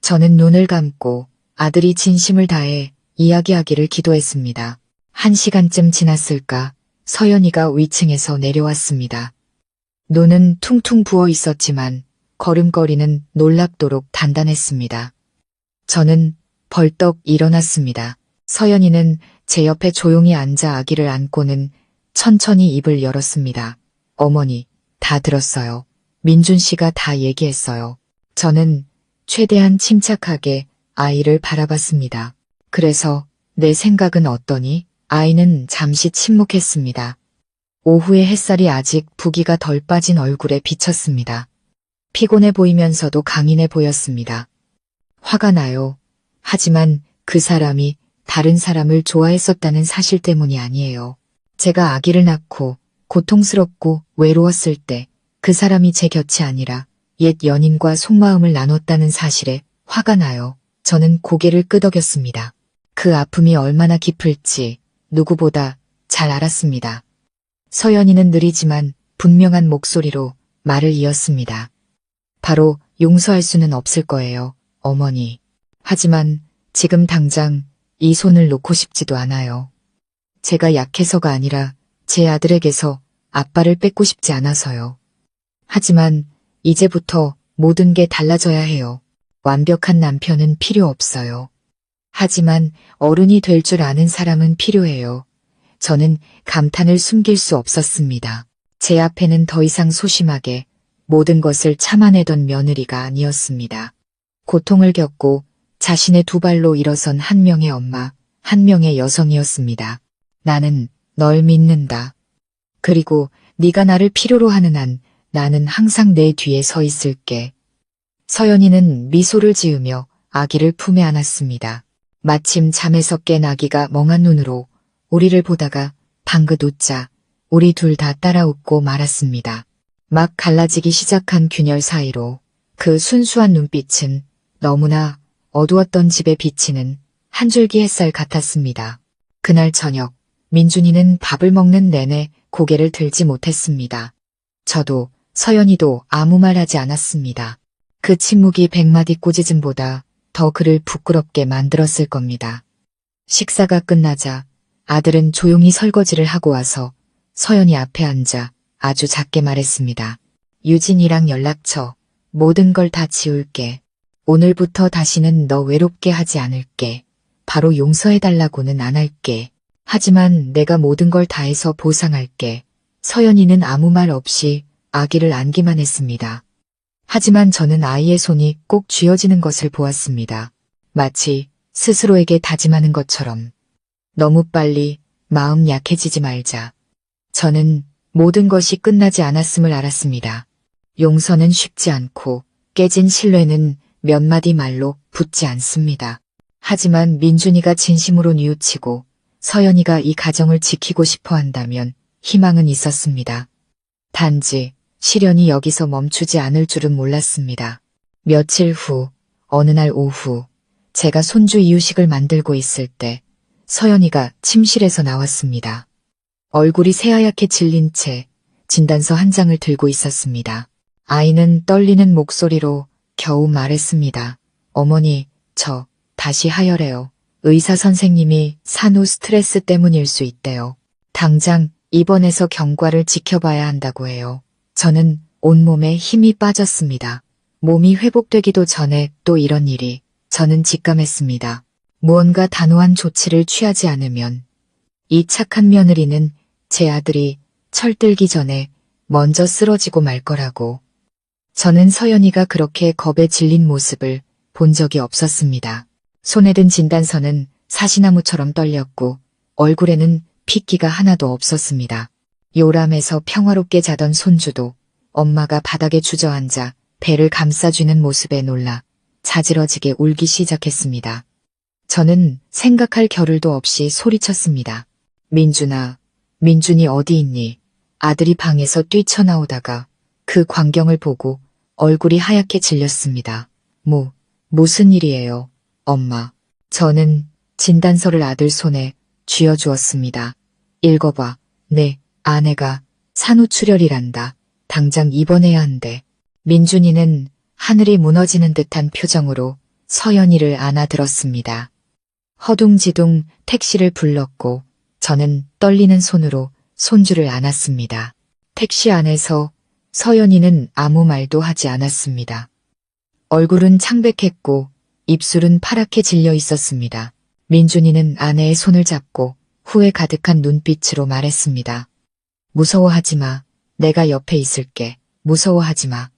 저는 눈을 감고 아들이 진심을 다해 이야기하기를 기도했습니다. 1시간쯤 지났을까 서연이가 위층에서 내려왔습니다. 눈은 퉁퉁 부어 있었지만 걸음걸이는 놀랍도록 단단했습니다. 저는 벌떡 일어났습니다. 서연이는 제 옆에 조용히 앉아 아기를 안고는 천천히 입을 열었습니다. 어머니, 다 들었어요. 민준 씨가 다 얘기했어요. 저는 최대한 침착하게 아이를 바라봤습니다. 그래서 내 생각은 어떠니? 아이는 잠시 침묵했습니다. 오후의 햇살이 아직 부기가 덜 빠진 얼굴에 비쳤습니다. 피곤해 보이면서도 강인해 보였습니다. 화가 나요. 하지만 그 사람이 다른 사람을 좋아했었다는 사실 때문이 아니에요. 제가 아기를 낳고 고통스럽고 외로웠을 때 그 사람이 제 곁이 아니라 옛 연인과 속마음을 나눴다는 사실에 화가 나요. 저는 고개를 끄덕였습니다. 그 아픔이 얼마나 깊을지 누구보다 잘 알았습니다. 서연이는 느리지만 분명한 목소리로 말을 이었습니다. 바로 용서할 수는 없을 거예요, 어머니. 하지만 지금 당장 이 손을 놓고 싶지도 않아요. 제가 약해서가 아니라 제 아들에게서 아빠를 뺏고 싶지 않아서요. 하지만 이제부터 모든 게 달라져야 해요. 완벽한 남편은 필요 없어요. 하지만 어른이 될 줄 아는 사람은 필요해요. 저는 감탄을 숨길 수 없었습니다. 제 앞에는 더 이상 소심하게 모든 것을 참아내던 며느리가 아니었습니다. 고통을 겪고 자신의 두 발로 일어선 한 명의 엄마, 한 명의 여성이었습니다. 나는 널 믿는다. 그리고 네가 나를 필요로 하는 한 나는 항상 내 뒤에 서 있을게. 서연이는 미소를 지으며 아기를 품에 안았습니다. 마침 잠에서 깬 아기가 멍한 눈으로 우리를 보다가 방긋 웃자 우리 둘 다 따라 웃고 말았습니다. 막 갈라지기 시작한 균열 사이로 그 순수한 눈빛은 너무나 어두웠던 집에 비치는 한 줄기 햇살 같았습니다. 그날 저녁 민준이는 밥을 먹는 내내 고개를 들지 못했습니다. 저도 서연이도 아무 말 하지 않았습니다. 그 침묵이 100마디 꾸짖음보다 더 그를 부끄럽게 만들었을 겁니다. 식사가 끝나자 아들은 조용히 설거지를 하고 와서 서연이 앞에 앉아 아주 작게 말했습니다. 유진이랑 연락처 모든 걸 다 지울게. 오늘부터 다시는 너 외롭게 하지 않을게. 바로 용서해달라고는 안 할게. 하지만 내가 모든 걸 다해서 보상할게. 서연이는 아무 말 없이 아기를 안기만 했습니다. 하지만 저는 아이의 손이 꼭 쥐어지는 것을 보았습니다. 마치 스스로에게 다짐하는 것처럼. 너무 빨리 마음 약해지지 말자. 저는 모든 것이 끝나지 않았음을 알았습니다. 용서는 쉽지 않고 깨진 신뢰는 몇 마디 말로 붙지 않습니다. 하지만 민준이가 진심으로 뉘우치고 서연이가 이 가정을 지키고 싶어 한다면 희망은 있었습니다. 단지 시련이 여기서 멈추지 않을 줄은 몰랐습니다. 며칠 후 어느 날 오후 제가 손주 이유식을 만들고 있을 때 서연이가 침실에서 나왔습니다. 얼굴이 새하얗게 질린 채 진단서 한 장을 들고 있었습니다. 아이는 떨리는 목소리로 겨우 말했습니다. 어머니, 저 다시 하혈해요. 의사 선생님이 산후 스트레스 때문일 수 있대요. 당장 입원해서 경과를 지켜봐야 한다고 해요. 저는 온몸에 힘이 빠졌습니다. 몸이 회복되기도 전에 또 이런 일이. 저는 직감했습니다. 무언가 단호한 조치를 취하지 않으면 이 착한 며느리는 제 아들이 철들기 전에 먼저 쓰러지고 말 거라고. 저는 서연이가 그렇게 겁에 질린 모습을 본 적이 없었습니다. 손에 든 진단서는 사시나무처럼 떨렸고 얼굴에는 핏기가 하나도 없었습니다. 요람해서 평화롭게 자던 손주도 엄마가 바닥에 주저앉아 배를 감싸쥐는 모습에 놀라 자지러지게 울기 시작했습니다. 저는 생각할 겨를도 없이 소리쳤습니다. 민준아, 민준이 어디 있니? 아들이 방에서 뛰쳐나오다가 그 광경을 보고 얼굴이 하얗게 질렸습니다. 무슨 일이에요, 엄마? 저는 진단서를 아들 손에 쥐어주었습니다. 읽어봐. 네, 아내가 산후출혈이란다. 당장 입원해야 한대. 민준이는 하늘이 무너지는 듯한 표정으로 서연이를 안아들었습니다. 허둥지둥 택시를 불렀고 저는 떨리는 손으로 손주를 안았습니다. 택시 안에서 서연이는 아무 말도 하지 않았습니다. 얼굴은 창백했고 입술은 파랗게 질려 있었습니다. 민준이는 아내의 손을 잡고 후회 가득한 눈빛으로 말했습니다. 무서워하지 마. 내가 옆에 있을게. 무서워하지 마.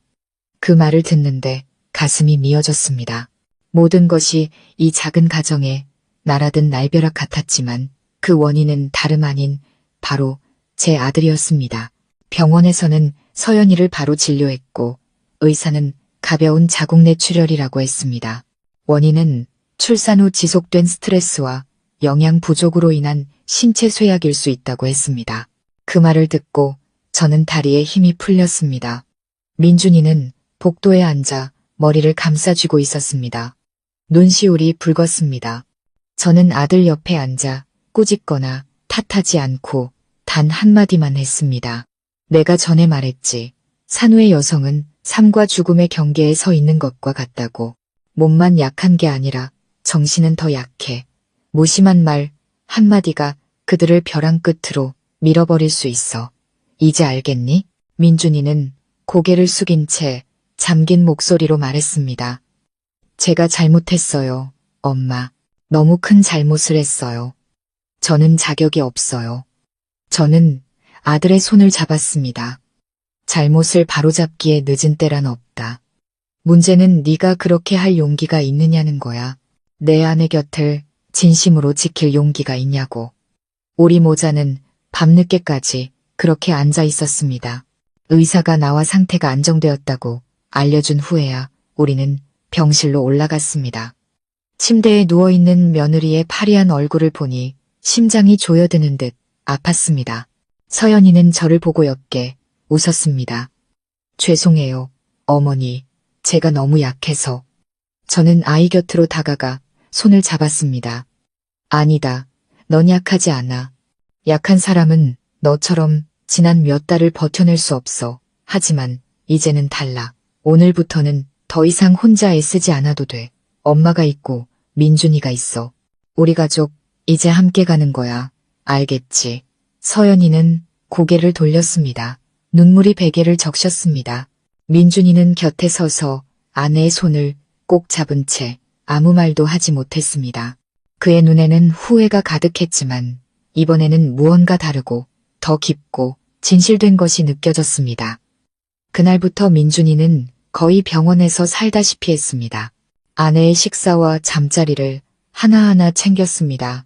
그 말을 듣는데 가슴이 미어졌습니다. 모든 것이 이 작은 가정에 날아든 날벼락 같았지만 그 원인은 다름 아닌 바로 제 아들이었습니다. 병원에서는 서연이를 바로 진료했고 의사는 가벼운 자궁 뇌출혈이라고 했습니다. 원인은 출산 후 지속된 스트레스와 영양 부족으로 인한 신체 쇠약일 수 있다고 했습니다. 그 말을 듣고 저는 다리에 힘이 풀렸습니다. 민준이는 복도에 앉아 머리를 감싸쥐고 있었습니다. 눈시울이 붉었습니다. 저는 아들 옆에 앉아 꾸짖거나 탓하지 않고 단 한마디만 했습니다. 내가 전에 말했지. 산후의 여성은 삶과 죽음의 경계에 서 있는 것과 같다고. 몸만 약한 게 아니라 정신은 더 약해. 무심한 말 한마디가 그들을 벼랑 끝으로 밀어버릴 수 있어. 이제 알겠니? 민준이는 고개를 숙인 채 잠긴 목소리로 말했습니다. 제가 잘못했어요, 엄마. 너무 큰 잘못을 했어요. 저는 자격이 없어요. 저는 아들의 손을 잡았습니다. 잘못을 바로잡기에 늦은 때란 없다. 문제는 네가 그렇게 할 용기가 있느냐는 거야. 내 아내 곁을 진심으로 지킬 용기가 있냐고. 우리 모자는 밤늦게까지 그렇게 앉아 있었습니다. 의사가 나와 상태가 안정되었다고 알려준 후에야 우리는 병실로 올라갔습니다. 침대에 누워있는 며느리의 파리한 얼굴을 보니 심장이 조여드는 듯 아팠습니다. 서연이는 저를 보고 옅게 웃었습니다. 죄송해요, 어머니. 제가 너무 약해서. 저는 아이 곁으로 다가가 손을 잡았습니다. 아니다. 넌 약하지 않아. 약한 사람은 너처럼 지난 몇 달을 버텨낼 수 없어. 하지만 이제는 달라. 오늘부터는 더 이상 혼자 애쓰지 않아도 돼. 엄마가 있고 민준이가 있어. 우리 가족 이제 함께 가는 거야. 알겠지? 서연이는 고개를 돌렸습니다. 눈물이 베개를 적셨습니다. 민준이는 곁에 서서 아내의 손을 꼭 잡은 채 아무 말도 하지 못했습니다. 그의 눈에는 후회가 가득했지만 이번에는 무언가 다르고 더 깊고 진실된 것이 느껴졌습니다. 그날부터 민준이는 거의 병원에서 살다시피 했습니다. 아내의 식사와 잠자리를 하나하나 챙겼습니다.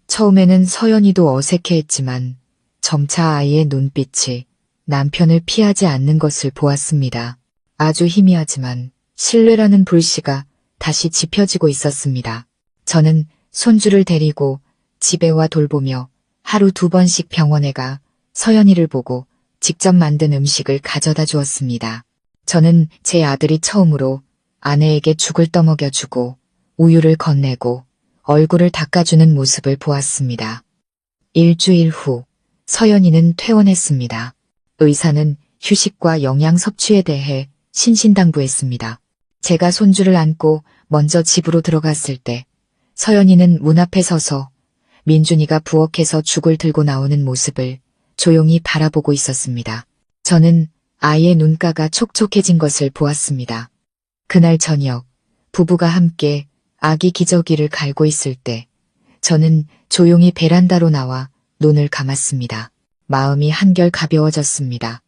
처음에는 서연이도 어색해했지만 점차 아이의 눈빛이 남편을 피하지 않는 것을 보았습니다. 아주 희미하지만 신뢰라는 불씨가 다시 지펴지고 있었습니다. 저는 손주를 데리고 집에 와 돌보며 하루 2번씩 병원에 가 서연이를 보고 직접 만든 음식을 가져다 주었습니다. 저는 제 아들이 처음으로 아내에게 죽을 떠먹여주고 우유를 건네고 얼굴을 닦아주는 모습을 보았습니다. 일주일 후 서연이는 퇴원했습니다. 의사는 휴식과 영양 섭취에 대해 신신당부했습니다. 제가 손주를 안고 먼저 집으로 들어갔을 때 서연이는 문 앞에 서서 민준이가 부엌에서 죽을 들고 나오는 모습을 조용히 바라보고 있었습니다. 저는 아이의 눈가가 촉촉해진 것을 보았습니다. 그날 저녁 부부가 함께 아기 기저귀를 갈고 있을 때 저는 조용히 베란다로 나와 눈을 감았습니다. 마음이 한결 가벼워졌습니다.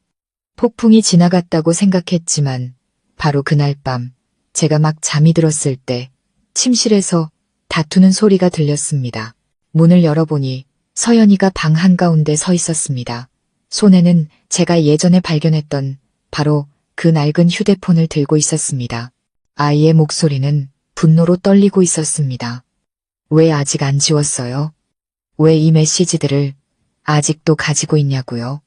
폭풍이 지나갔다고 생각했지만 바로 그날 밤 제가 막 잠이 들었을 때 침실에서 다투는 소리가 들렸습니다. 문을 열어보니 서연이가 방 한가운데 서 있었습니다. 손에는 제가 예전에 발견했던 바로 그 낡은 휴대폰을 들고 있었습니다. 아이의 목소리는 분노로 떨리고 있었습니다. 왜 아직 안 지웠어요? 왜 이 메시지들을 아직도 가지고 있냐고요?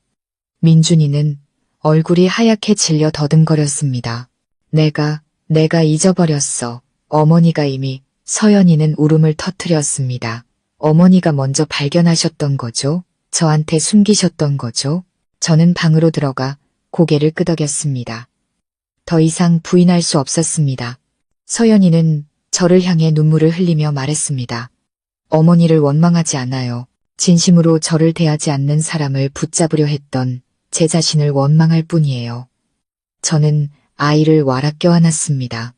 민준이는 얼굴이 하얗게 질려 더듬거렸습니다. 내가 잊어버렸어. 어머니가 이미. 서연이는 울음을 터뜨렸습니다. 어머니가 먼저 발견하셨던 거죠? 저한테 숨기셨던 거죠? 저는 방으로 들어가 고개를 끄덕였습니다. 더 이상 부인할 수 없었습니다. 서연이는 저를 향해 눈물을 흘리며 말했습니다. 어머니를 원망하지 않아요. 진심으로 저를 대하지 않는 사람을 붙잡으려 했던 제 자신을 원망할 뿐이에요. 저는 아이를 와락 껴안았습니다.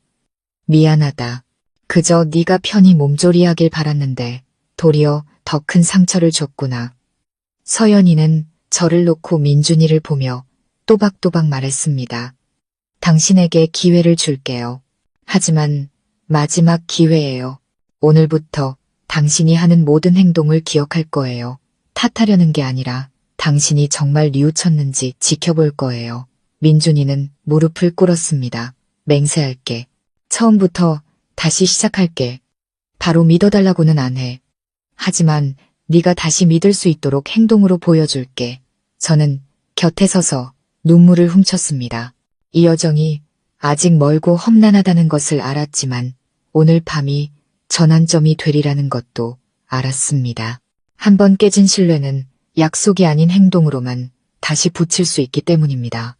미안하다. 그저 네가 편히 몸조리하길 바랐는데 도리어 더 큰 상처를 줬구나. 서연이는 저를 놓고 민준이를 보며 또박또박 말했습니다. 당신에게 기회를 줄게요. 하지만 마지막 기회예요. 오늘부터 당신이 하는 모든 행동을 기억할 거예요. 탓하려는 게 아니라 당신이 정말 뉘우쳤는지 지켜볼 거예요. 민준이는 무릎을 꿇었습니다. 맹세할게. 처음부터 다시 시작할게. 바로 믿어달라고는 안 해. 하지만 네가 다시 믿을 수 있도록 행동으로 보여줄게. 저는 곁에 서서 눈물을 훔쳤습니다. 이 여정이 아직 멀고 험난하다는 것을 알았지만 오늘 밤이 전환점이 되리라는 것도 알았습니다. 한번 깨진 신뢰는 약속이 아닌 행동으로만 다시 붙일 수 있기 때문입니다.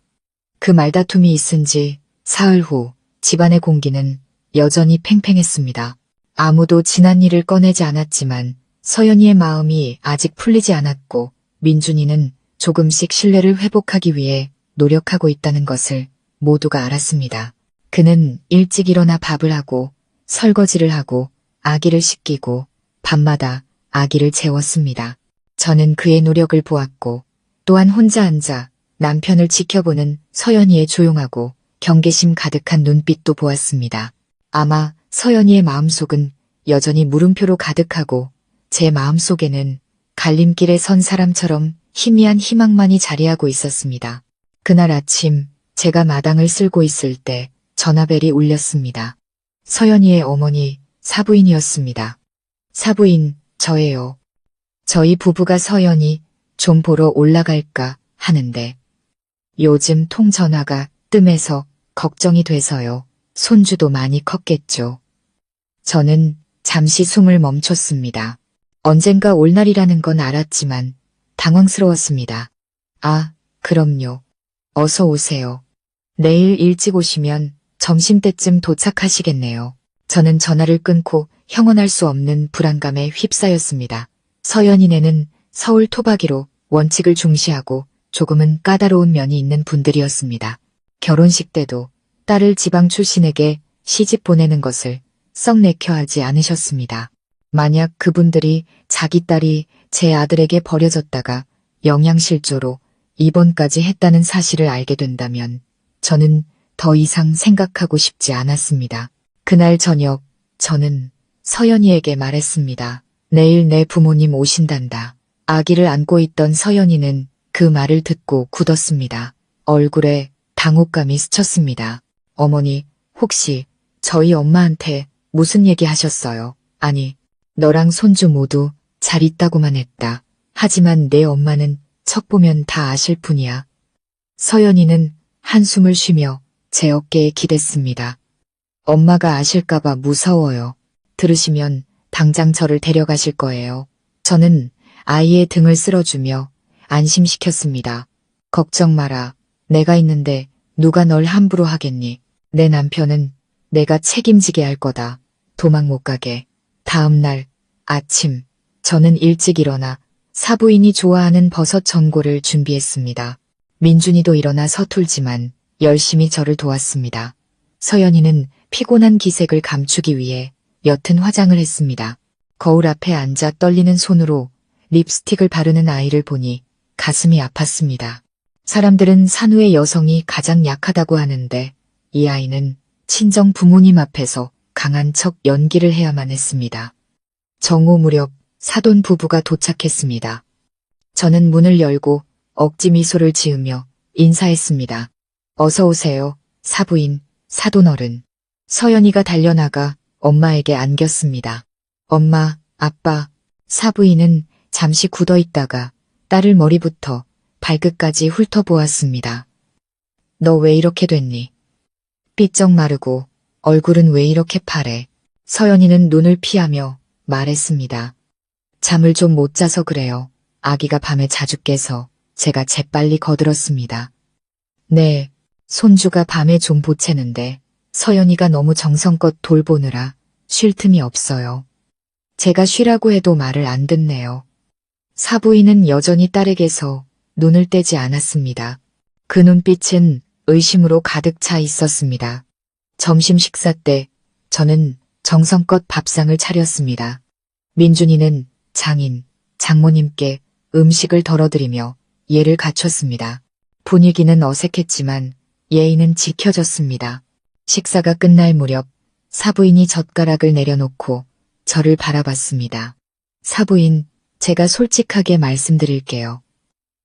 그 말다툼이 있은 지 사흘 후 집안의 공기는 여전히 팽팽했습니다. 아무도 지난 일을 꺼내지 않았지만 서연이의 마음이 아직 풀리지 않았고 민준이는 조금씩 신뢰를 회복하기 위해 노력하고 있다는 것을 모두가 알았습니다. 그는 일찍 일어나 밥을 하고 설거지를 하고 아기를 씻기고 밤마다 아기를 재웠습니다. 저는 그의 노력을 보았고 또한 혼자 앉아 남편을 지켜보는 서연이의 조용하고 경계심 가득한 눈빛도 보았습니다. 아마 서연이의 마음속은 여전히 물음표로 가득하고 제 마음속에는 갈림길에 선 사람처럼 희미한 희망만이 자리하고 있었습니다. 그날 아침 제가 마당을 쓸고 있을 때 전화벨이 울렸습니다. 서연이의 어머니 사부인이었습니다. 사부인, 저예요. 저희 부부가 서연이 좀 보러 올라갈까 하는데 요즘 통전화가 뜸해서 걱정이 돼서요. 손주도 많이 컸겠죠. 저는 잠시 숨을 멈췄습니다. 언젠가 올 날이라는 건 알았지만 당황스러웠습니다. 아, 그럼요. 어서 오세요. 내일 일찍 오시면 점심때쯤 도착하시겠네요. 저는 전화를 끊고 형언할 수 없는 불안감에 휩싸였습니다. 서연이네는 서울 토박이로 원칙을 중시하고 조금은 까다로운 면이 있는 분들이었습니다. 결혼식 때도 딸을 지방 출신에게 시집 보내는 것을 썩 내켜하지 않으셨습니다. 만약 그분들이 자기 딸이 제 아들에게 버려졌다가 영양실조로 입원까지 했다는 사실을 알게 된다면 저는 더 이상 생각하고 싶지 않았습니다. 그날 저녁 저는 서연이에게 말했습니다. 내일 내 부모님 오신단다. 아기를 안고 있던 서연이는 그 말을 듣고 굳었습니다. 얼굴에 당혹감이 스쳤습니다. 어머니, 혹시 저희 엄마한테 무슨 얘기 하셨어요? 아니, 너랑 손주 모두 잘 있다고만 했다. 하지만 내 엄마는 척 보면 다 아실 뿐이야. 서연이는 한숨을 쉬며 제 어깨에 기댔습니다. 엄마가 아실까봐 무서워요. 들으시면 당장 저를 데려가실 거예요. 저는 아이의 등을 쓸어주며 안심시켰습니다. 걱정 마라. 내가 있는데 누가 널 함부로 하겠니? 내 남편은 내가 책임지게 할 거다. 도망 못 가게. 다음 날 아침 저는 일찍 일어나 사부인이 좋아하는 버섯 전골을 준비했습니다. 민준이도 일어나 서툴지만 열심히 저를 도왔습니다. 서연이는 피곤한 기색을 감추기 위해 옅은 화장을 했습니다. 거울 앞에 앉아 떨리는 손으로 립스틱을 바르는 아이를 보니 가슴이 아팠습니다. 사람들은 산후의 여성이 가장 약하다고 하는데 이 아이는 친정 부모님 앞에서 강한 척 연기를 해야만 했습니다. 정오 무렵 사돈 부부가 도착했습니다. 저는 문을 열고 억지 미소를 지으며 인사했습니다. 어서 오세요, 사부인, 사돈어른. 서연이가 달려나가 엄마에게 안겼습니다. 엄마, 아빠, 사부인은 잠시 굳어있다가 딸을 머리부터 발끝까지 훑어보았습니다. 너 왜 이렇게 됐니? 삐쩍 마르고 얼굴은 왜 이렇게 파래? 서연이는 눈을 피하며 말했습니다. 잠을 좀 못 자서 그래요. 아기가 밤에 자주 깨서 제가 재빨리 거들었습니다. 네, 손주가 밤에 좀 보채는데 서연이가 너무 정성껏 돌보느라 쉴 틈이 없어요. 제가 쉬라고 해도 말을 안 듣네요. 사부인은 여전히 딸에게서 눈을 떼지 않았습니다. 그 눈빛은 의심으로 가득 차 있었습니다. 점심 식사 때 저는 정성껏 밥상을 차렸습니다. 민준이는 장인, 장모님께 음식을 덜어드리며 예를 갖췄습니다. 분위기는 어색했지만 예의는 지켜졌습니다. 식사가 끝날 무렵 사부인이 젓가락을 내려놓고 저를 바라봤습니다. 사부인, 제가 솔직하게 말씀드릴게요.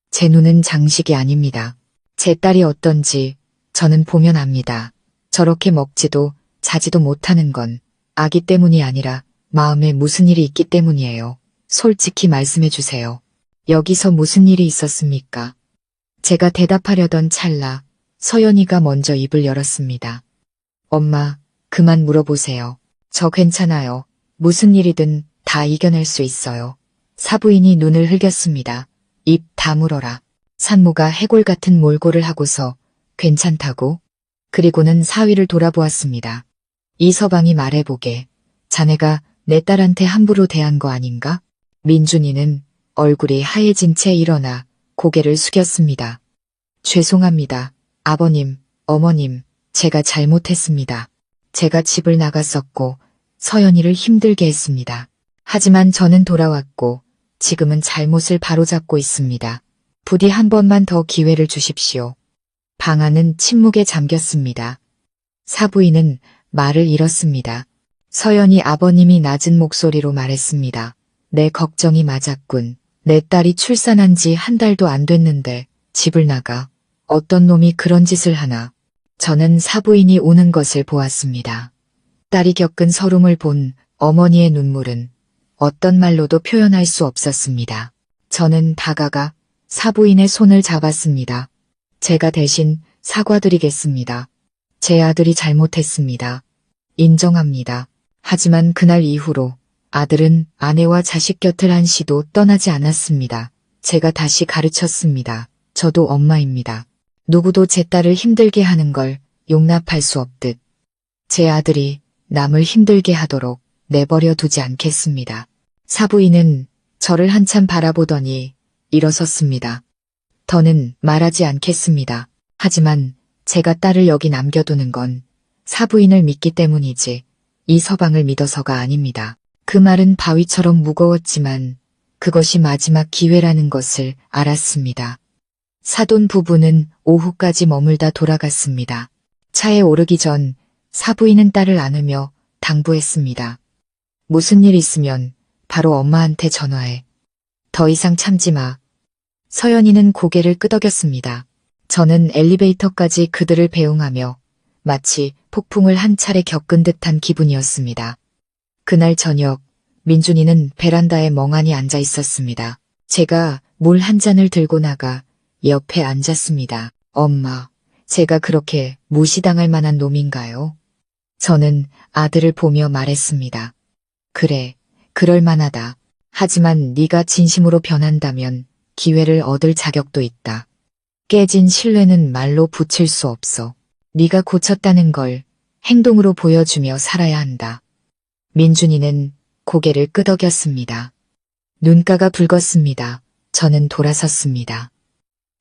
제 눈은 장식이 아닙니다. 제 딸이 어떤지 저는 보면 압니다. 저렇게 먹지도 자지도 못하는 건 아기 때문이 아니라 마음에 무슨 일이 있기 때문이에요. 솔직히 말씀해 주세요. 여기서 무슨 일이 있었습니까? 제가 대답하려던 찰나 서연이가 먼저 입을 열었습니다. 엄마, 그만 물어보세요. 저 괜찮아요. 무슨 일이든 다 이겨낼 수 있어요. 사부인이 눈을 흘겼습니다. 입 다물어라. 산모가 해골 같은 몰골을 하고서 괜찮다고? 그리고는 사위를 돌아보았습니다. 이 서방이 말해보게. 자네가 내 딸한테 함부로 대한 거 아닌가? 민준이는 얼굴이 하얘진 채 일어나 고개를 숙였습니다. 죄송합니다. 아버님, 어머님, 제가 잘못했습니다. 제가 집을 나갔었고 서연이를 힘들게 했습니다. 하지만 저는 돌아왔고 지금은 잘못을 바로잡고 있습니다. 부디 한 번만 더 기회를 주십시오. 방 안은 침묵에 잠겼습니다. 사부인은 말을 잃었습니다. 서연이 아버님이 낮은 목소리로 말했습니다. 내 걱정이 맞았군. 내 딸이 출산한 지 한 달도 안 됐는데 집을 나가. 어떤 놈이 그런 짓을 하나. 저는 사부인이 우는 것을 보았습니다. 딸이 겪은 서름을 본 어머니의 눈물은 어떤 말로도 표현할 수 없었습니다. 저는 다가가 사부인의 손을 잡았습니다. 제가 대신 사과드리겠습니다. 제 아들이 잘못했습니다. 인정합니다. 하지만 그날 이후로 아들은 아내와 자식 곁을 한시도 떠나지 않았습니다. 제가 다시 가르쳤습니다. 저도 엄마입니다. 누구도 제 딸을 힘들게 하는 걸 용납할 수 없듯 제 아들이 남을 힘들게 하도록 내버려 두지 않겠습니다. 사부인은 저를 한참 바라보더니 일어섰습니다. 더는 말하지 않겠습니다. 하지만 제가 딸을 여기 남겨두는 건 사부인을 믿기 때문이지 이 서방을 믿어서가 아닙니다. 그 말은 바위처럼 무거웠지만 그것이 마지막 기회라는 것을 알았습니다. 사돈 부부는 오후까지 머물다 돌아갔습니다. 차에 오르기 전 사부인은 딸을 안으며 당부했습니다. 무슨 일 있으면 바로 엄마한테 전화해. 더 이상 참지 마. 서연이는 고개를 끄덕였습니다. 저는 엘리베이터까지 그들을 배웅하며 마치 폭풍을 한 차례 겪은 듯한 기분이었습니다. 그날 저녁 민준이는 베란다에 멍하니 앉아 있었습니다. 제가 물 한 잔을 들고 나가 옆에 앉았습니다. 엄마, 제가 그렇게 무시당할 만한 놈인가요? 저는 아들을 보며 말했습니다. 그래, 그럴 만하다. 하지만 네가 진심으로 변한다면 기회를 얻을 자격도 있다. 깨진 신뢰는 말로 붙일 수 없어. 네가 고쳤다는 걸 행동으로 보여주며 살아야 한다. 민준이는 고개를 끄덕였습니다. 눈가가 붉었습니다. 저는 돌아섰습니다.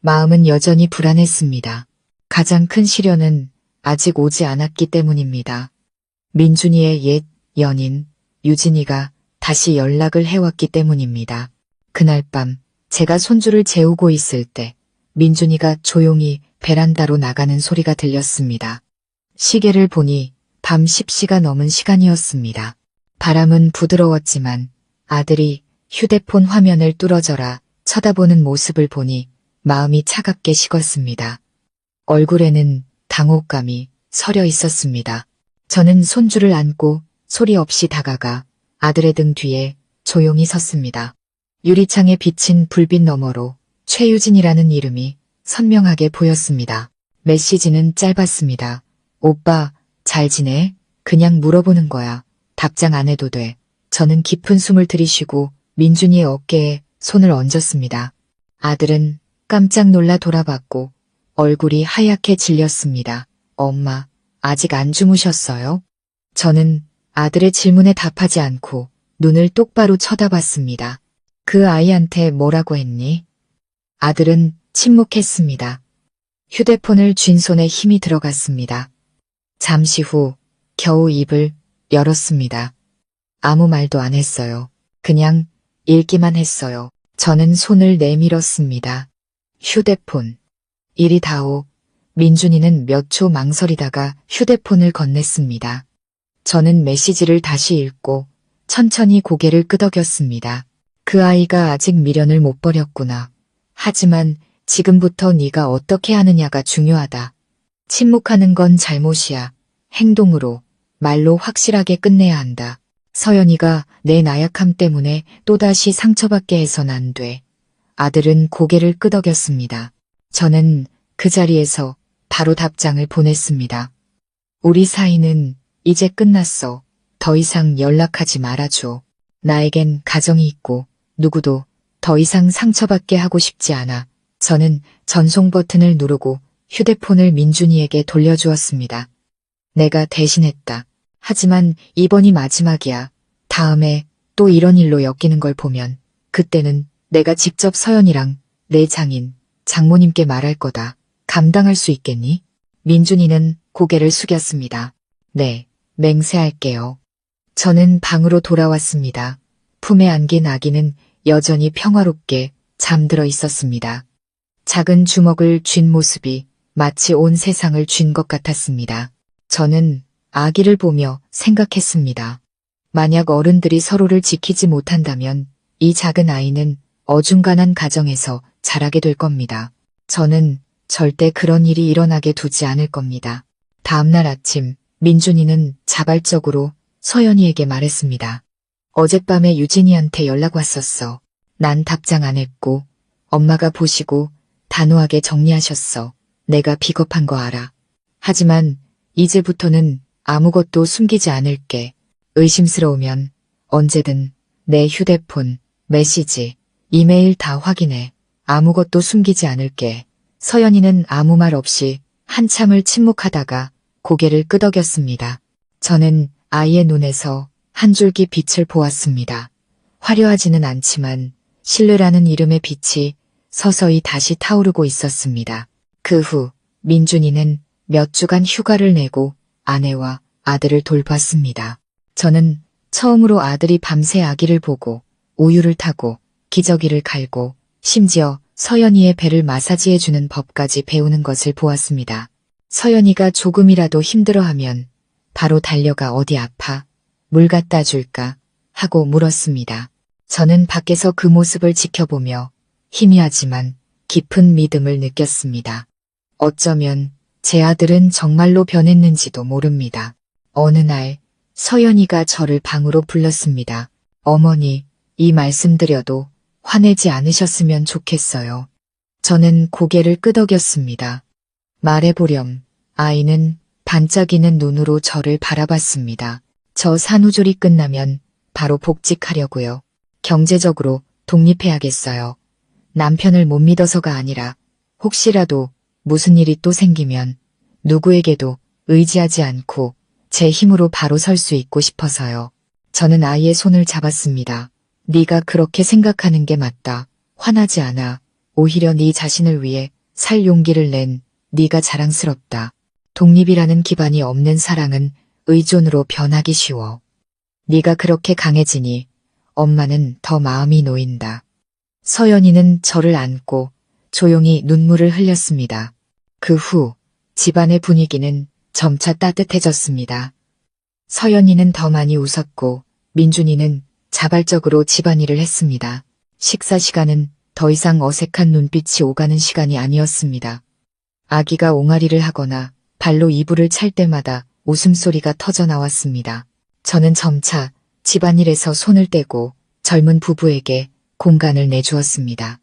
마음은 여전히 불안했습니다. 가장 큰 시련은 아직 오지 않았기 때문입니다. 민준이의 옛 연인 유진이가 다시 연락을 해왔기 때문입니다. 그날 밤 제가 손주를 재우고 있을 때 민준이가 조용히 베란다로 나가는 소리가 들렸습니다. 시계를 보니 밤 10시가 넘은 시간이었습니다. 바람은 부드러웠지만 아들이 휴대폰 화면을 뚫어져라 쳐다보는 모습을 보니 마음이 차갑게 식었습니다. 얼굴에는 당혹감이 서려 있었습니다. 저는 손주를 안고 소리 없이 다가가 아들의 등 뒤에 조용히 섰습니다. 유리창에 비친 불빛 너머로 최유진이라는 이름이 선명하게 보였습니다. 메시지는 짧았습니다. 오빠, 잘 지내? 그냥 물어보는 거야. 답장 안 해도 돼. 저는 깊은 숨을 들이쉬고 민준이의 어깨에 손을 얹었습니다. 아들은 깜짝 놀라 돌아봤고 얼굴이 하얗게 질렸습니다. 엄마, 아직 안 주무셨어요? 저는 아들의 질문에 답하지 않고 눈을 똑바로 쳐다봤습니다. 그 아이한테 뭐라고 했니? 아들은 침묵했습니다. 휴대폰을 쥔 손에 힘이 들어갔습니다. 잠시 후 겨우 입을 열었습니다. 아무 말도 안 했어요. 그냥 읽기만 했어요. 저는 손을 내밀었습니다. 휴대폰. 이리다오. 민준이는 몇 초 망설이다가 휴대폰을 건넸습니다. 저는 메시지를 다시 읽고 천천히 고개를 끄덕였습니다. 그 아이가 아직 미련을 못 버렸구나. 하지만 지금부터 네가 어떻게 하느냐가 중요하다. 침묵하는 건 잘못이야. 행동으로, 말로 확실하게 끝내야 한다. 서연이가 내 나약함 때문에 또다시 상처받게 해선 안 돼. 아들은 고개를 끄덕였습니다. 저는 그 자리에서 바로 답장을 보냈습니다. 우리 사이는 이제 끝났어. 더 이상 연락하지 말아줘. 나에겐 가정이 있고 누구도 더 이상 상처받게 하고 싶지 않아. 저는 전송 버튼을 누르고 휴대폰을 민준이에게 돌려주었습니다. 내가 대신했다. 하지만 이번이 마지막이야. 다음에 또 이런 일로 엮이는 걸 보면 그때는 내가 직접 서연이랑 내 장인, 장모님께 말할 거다. 감당할 수 있겠니? 민준이는 고개를 숙였습니다. 네, 맹세할게요. 저는 방으로 돌아왔습니다. 품에 안긴 아기는 여전히 평화롭게 잠들어 있었습니다. 작은 주먹을 쥔 모습이 마치 온 세상을 쥔 것 같았습니다. 저는 아기를 보며 생각했습니다. 만약 어른들이 서로를 지키지 못한다면 이 작은 아이는 어중간한 가정에서 자라게 될 겁니다. 저는 절대 그런 일이 일어나게 두지 않을 겁니다. 다음날 아침 민준이는 자발적으로 서연이에게 말했습니다. 어젯밤에 유진이한테 연락 왔었어. 난 답장 안 했고 엄마가 보시고 단호하게 정리하셨어. 내가 비겁한 거 알아. 하지만 이제부터는 아무것도 숨기지 않을게. 의심스러우면 언제든 내 휴대폰, 메시지, 이메일 다 확인해. 아무것도 숨기지 않을게. 서연이는 아무 말 없이 한참을 침묵하다가 고개를 끄덕였습니다. 저는 아이의 눈에서 한 줄기 빛을 보았습니다. 화려하지는 않지만 신뢰라는 이름의 빛이 서서히 다시 타오르고 있었습니다. 그 후 민준이는 몇 주간 휴가를 내고 아내와 아들을 돌봤습니다. 저는 처음으로 아들이 밤새 아기를 보고 우유를 타고 기저귀를 갈고 심지어 서연이의 배를 마사지해주는 법까지 배우는 것을 보았습니다. 서연이가 조금이라도 힘들어하면 바로 달려가 어디 아파? 물 갖다 줄까? 하고 물었습니다. 저는 밖에서 그 모습을 지켜보며 희미하지만 깊은 믿음을 느꼈습니다. 어쩌면 제 아들은 정말로 변했는지도 모릅니다. 어느 날 서연이가 저를 방으로 불렀습니다. 어머니, 이 말씀 드려도 화내지 않으셨으면 좋겠어요. 저는 고개를 끄덕였습니다. 말해보렴. 아이는 반짝이는 눈으로 저를 바라봤습니다. 저 산후조리 끝나면 바로 복직하려고요. 경제적으로 독립해야겠어요. 남편을 못 믿어서가 아니라 혹시라도 무슨 일이 또 생기면 누구에게도 의지하지 않고 제 힘으로 바로 설 수 있고 싶어서요. 저는 아이의 손을 잡았습니다. 네가 그렇게 생각하는 게 맞다. 화나지 않아. 오히려 네 자신을 위해 살 용기를 낸 네가 자랑스럽다. 독립이라는 기반이 없는 사랑은 의존으로 변하기 쉬워. 네가 그렇게 강해지니 엄마는 더 마음이 놓인다. 서연이는 저를 안고 조용히 눈물을 흘렸습니다. 그 후 집안의 분위기는 점차 따뜻해졌습니다. 서연이는 더 많이 웃었고 민준이는 자발적으로 집안일을 했습니다. 식사 시간은 더 이상 어색한 눈빛이 오가는 시간이 아니었습니다. 아기가 옹알이를 하거나 발로 이불을 찰 때마다 웃음소리가 터져 나왔습니다. 저는 점차 집안일에서 손을 떼고 젊은 부부에게 공간을 내주었습니다.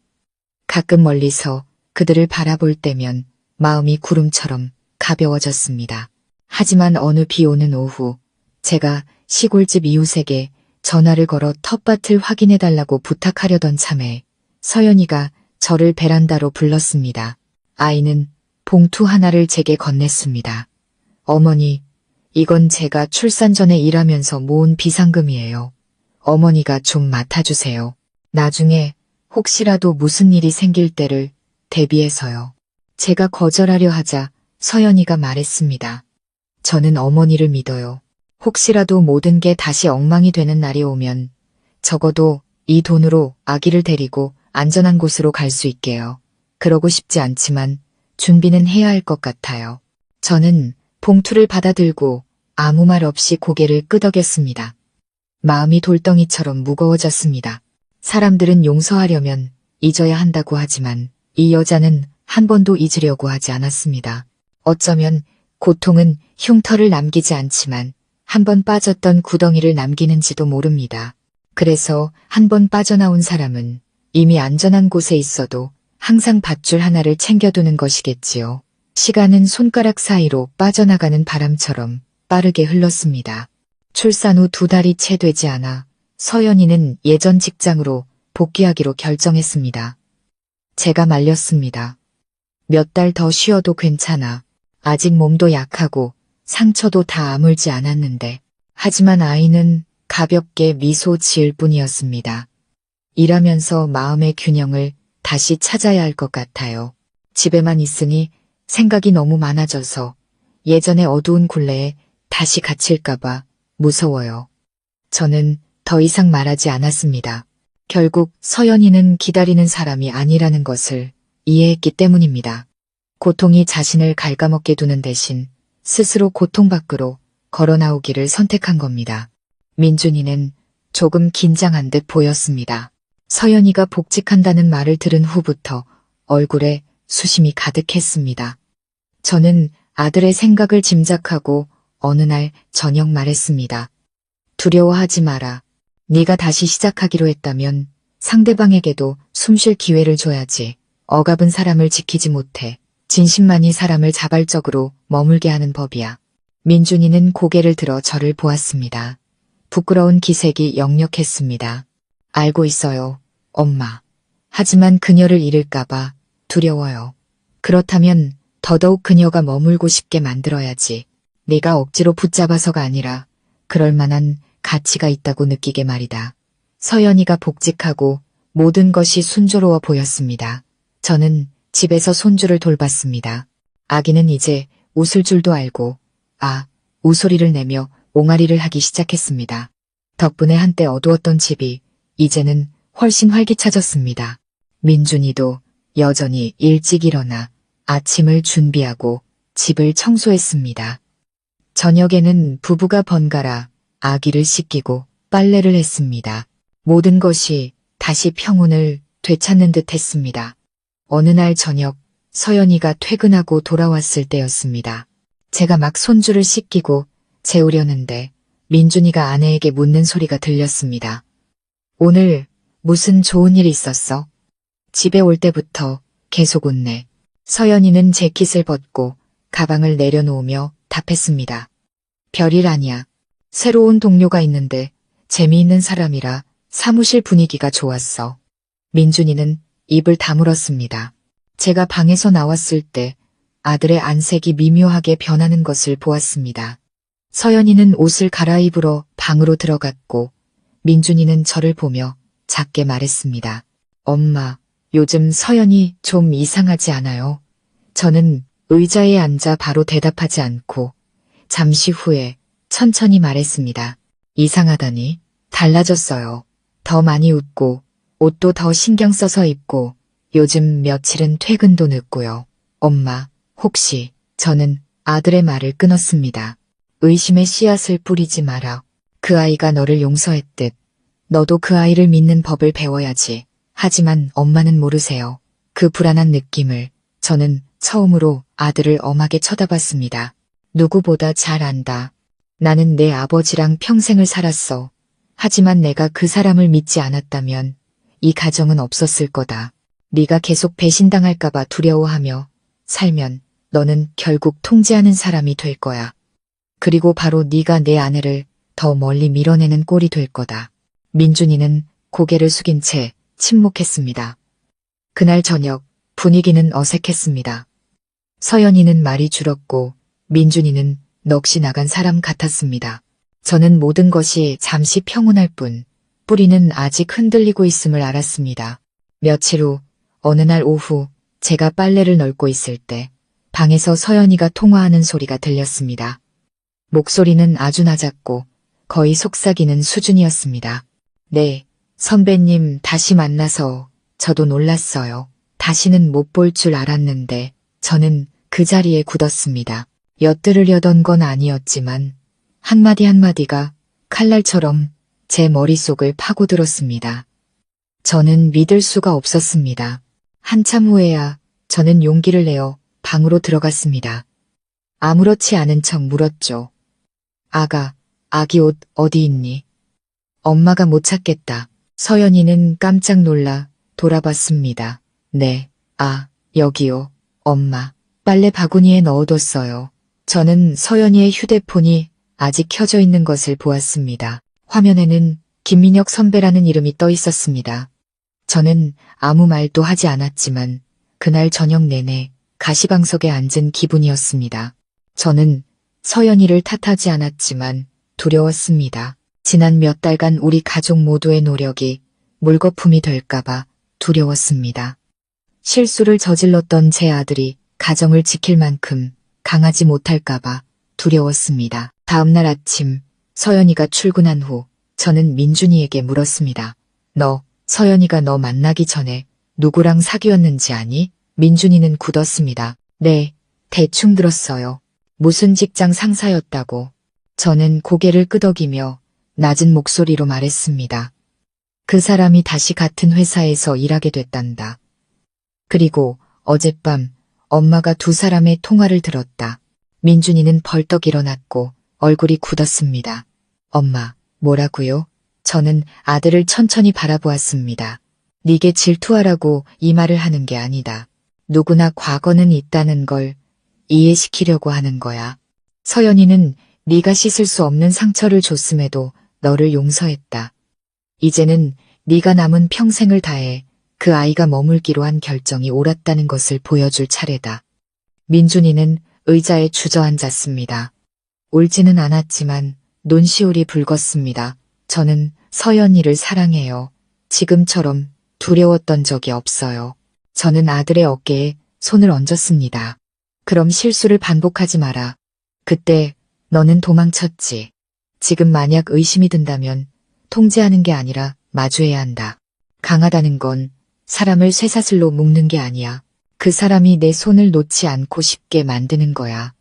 가끔 멀리서 그들을 바라볼 때면 마음이 구름처럼 가벼워졌습니다. 하지만 어느 비 오는 오후 제가 시골집 이웃에게 전화를 걸어 텃밭을 확인해달라고 부탁하려던 참에 서연이가 저를 베란다로 불렀습니다. 아이는 봉투 하나를 제게 건넸습니다. 어머니, 이건 제가 출산 전에 일하면서 모은 비상금이에요. 어머니가 좀 맡아주세요. 나중에 혹시라도 무슨 일이 생길 때를 대비해서요. 제가 거절하려 하자 서연이가 말했습니다. 저는 어머니를 믿어요. 혹시라도 모든 게 다시 엉망이 되는 날이 오면 적어도 이 돈으로 아기를 데리고 안전한 곳으로 갈 수 있게요. 그러고 싶지 않지만 준비는 해야 할 것 같아요. 저는 봉투를 받아들고 아무 말 없이 고개를 끄덕였습니다. 마음이 돌덩이처럼 무거워졌습니다. 사람들은 용서하려면 잊어야 한다고 하지만 이 여자는 한 번도 잊으려고 하지 않았습니다. 어쩌면 고통은 흉터를 남기지 않지만 한 번 빠졌던 구덩이를 남기는지도 모릅니다. 그래서 한 번 빠져나온 사람은 이미 안전한 곳에 있어도 항상 밧줄 하나를 챙겨두는 것이겠지요. 시간은 손가락 사이로 빠져나가는 바람처럼 빠르게 흘렀습니다. 출산 후 2달이 채 되지 않아 서연이는 예전 직장으로 복귀하기로 결정했습니다. 제가 말렸습니다. 몇 달 더 쉬어도 괜찮아. 아직 몸도 약하고 상처도 다 아물지 않았는데. 하지만 아이는 가볍게 미소 지을 뿐이었습니다. 일하면서 마음의 균형을 다시 찾아야 할 것 같아요. 집에만 있으니 생각이 너무 많아져서 예전의 어두운 굴레에 다시 갇힐까봐 무서워요. 저는 더 이상 말하지 않았습니다. 결국 서연이는 기다리는 사람이 아니라는 것을 이해했기 때문입니다. 고통이 자신을 갉아먹게 두는 대신 스스로 고통 밖으로 걸어 나오기를 선택한 겁니다. 민준이는 조금 긴장한 듯 보였습니다. 서연이가 복직한다는 말을 들은 후부터 얼굴에 수심이 가득했습니다. 저는 아들의 생각을 짐작하고 어느 날 저녁 말했습니다. 두려워하지 마라. 네가 다시 시작하기로 했다면 상대방에게도 숨쉴 기회를 줘야지. 억압은 사람을 지키지 못해. 진심만이 사람을 자발적으로 머물게 하는 법이야. 민준이는 고개를 들어 저를 보았습니다. 부끄러운 기색이 역력했습니다. 알고 있어요, 엄마. 하지만 그녀를 잃을까봐 두려워요. 그렇다면 더더욱 그녀가 머물고 싶게 만들어야지. 네가 억지로 붙잡아서가 아니라 그럴 만한 가치가 있다고 느끼게 말이다. 서연이가 복직하고 모든 것이 순조로워 보였습니다. 저는 집에서 손주를 돌봤습니다. 아기는 이제 웃을 줄도 알고 우소리를 내며 옹알이를 하기 시작했습니다. 덕분에 한때 어두웠던 집이 이제는 훨씬 활기차졌습니다. 민준이도 여전히 일찍 일어나 아침을 준비하고 집을 청소했습니다. 저녁에는 부부가 번갈아 아기를 씻기고 빨래를 했습니다. 모든 것이 다시 평온을 되찾는 듯 했습니다. 어느 날 저녁 서연이가 퇴근하고 돌아왔을 때였습니다. 제가 막 손주를 씻기고 재우려는데 민준이가 아내에게 묻는 소리가 들렸습니다. 오늘 무슨 좋은 일 있었어? 집에 올 때부터 계속 웃네. 서연이는 재킷을 벗고 가방을 내려놓으며 답했습니다. 별일 아니야. 새로운 동료가 있는데 재미있는 사람이라 사무실 분위기가 좋았어. 민준이는 입을 다물었습니다. 제가 방에서 나왔을 때 아들의 안색이 미묘하게 변하는 것을 보았습니다. 서연이는 옷을 갈아입으러 방으로 들어갔고 민준이는 저를 보며 작게 말했습니다. 엄마, 요즘 서연이 좀 이상하지 않아요? 저는 의자에 앉아 바로 대답하지 않고 잠시 후에 천천히 말했습니다. 이상하다니? 달라졌어요. 더 많이 웃고 옷도 더 신경 써서 입고 요즘 며칠은 퇴근도 늦고요. 엄마, 혹시 저는 아들의 말을 끊었습니다. 의심의 씨앗을 뿌리지 마라. 그 아이가 너를 용서했듯 너도 그 아이를 믿는 법을 배워야지. 하지만 엄마는 모르세요. 그 불안한 느낌을. 저는 처음으로 아들을 엄하게 쳐다봤습니다. 누구보다 잘 안다. 나는 내 아버지랑 평생을 살았어. 하지만 내가 그 사람을 믿지 않았다면 이 가정은 없었을 거다. 네가 계속 배신당할까봐 두려워하며 살면 너는 결국 통제하는 사람이 될 거야. 그리고 바로 네가 내 아내를 더 멀리 밀어내는 꼴이 될 거다. 민준이는 고개를 숙인 채 침묵했습니다. 그날 저녁 분위기는 어색했습니다. 서연이는 말이 줄었고 민준이는 넋이 나간 사람 같았습니다. 저는 모든 것이 잠시 평온할 뿐 뿌리는 아직 흔들리고 있음을 알았습니다. 며칠 후 어느 날 오후 제가 빨래를 널고 있을 때 방에서 서연이가 통화하는 소리가 들렸습니다. 목소리는 아주 낮았고 거의 속삭이는 수준이었습니다. 네, 선배님 다시 만나서 저도 놀랐어요. 다시는 못 볼 줄 알았는데 저는 그 자리에 굳었습니다. 엿들으려던 건 아니었지만 한마디 한마디가 칼날처럼 제 머릿속을 파고들었습니다. 저는 믿을 수가 없었습니다. 한참 후에야 저는 용기를 내어 방으로 들어갔습니다. 아무렇지 않은 척 물었죠. 아가, 아기 옷 어디 있니? 엄마가 못 찾겠다. 서연이는 깜짝 놀라 돌아봤습니다. 네, 여기요. 엄마, 빨래 바구니에 넣어뒀어요. 저는 서연이의 휴대폰이 아직 켜져 있는 것을 보았습니다. 화면에는 김민혁 선배라는 이름이 떠 있었습니다. 저는 아무 말도 하지 않았지만 그날 저녁 내내 가시방석에 앉은 기분이었습니다. 저는 서연이를 탓하지 않았지만 두려웠습니다. 지난 몇 달간 우리 가족 모두의 노력이 물거품이 될까봐 두려웠습니다. 실수를 저질렀던 제 아들이 가정을 지킬 만큼 강하지 못할까봐 두려웠습니다. 다음날 아침 서연이가 출근한 후 저는 민준이에게 물었습니다. 너 서연이가 너 만나기 전에 누구랑 사귀었는지 아니? 민준이는 굳었습니다. 네, 대충 들었어요. 무슨 직장 상사였다고. 저는 고개를 끄덕이며 낮은 목소리로 말했습니다. 그 사람이 다시 같은 회사에서 일하게 됐단다. 그리고 어젯밤 엄마가 두 사람의 통화를 들었다. 민준이는 벌떡 일어났고 얼굴이 굳었습니다. 엄마, 뭐라고요? 저는 아들을 천천히 바라보았습니다. 네게 질투하라고 이 말을 하는 게 아니다. 누구나 과거는 있다는 걸 이해시키려고 하는 거야. 서연이는 네가 씻을 수 없는 상처를 줬음에도 너를 용서했다. 이제는 네가 남은 평생을 다해 그 아이가 머물기로 한 결정이 옳았다는 것을 보여줄 차례다. 민준이는 의자에 주저앉았습니다. 울지는 않았지만 논시울이 붉었습니다. 저는 서연이를 사랑해요. 지금처럼 두려웠던 적이 없어요. 저는 아들의 어깨에 손을 얹었습니다. 그럼 실수를 반복하지 마라. 그때 너는 도망쳤지. 지금 만약 의심이 든다면 통제하는 게 아니라 마주해야 한다. 강하다는 건 사람을 쇠사슬로 묶는 게 아니야. 그 사람이 내 손을 놓지 않고 싶게 만드는 거야.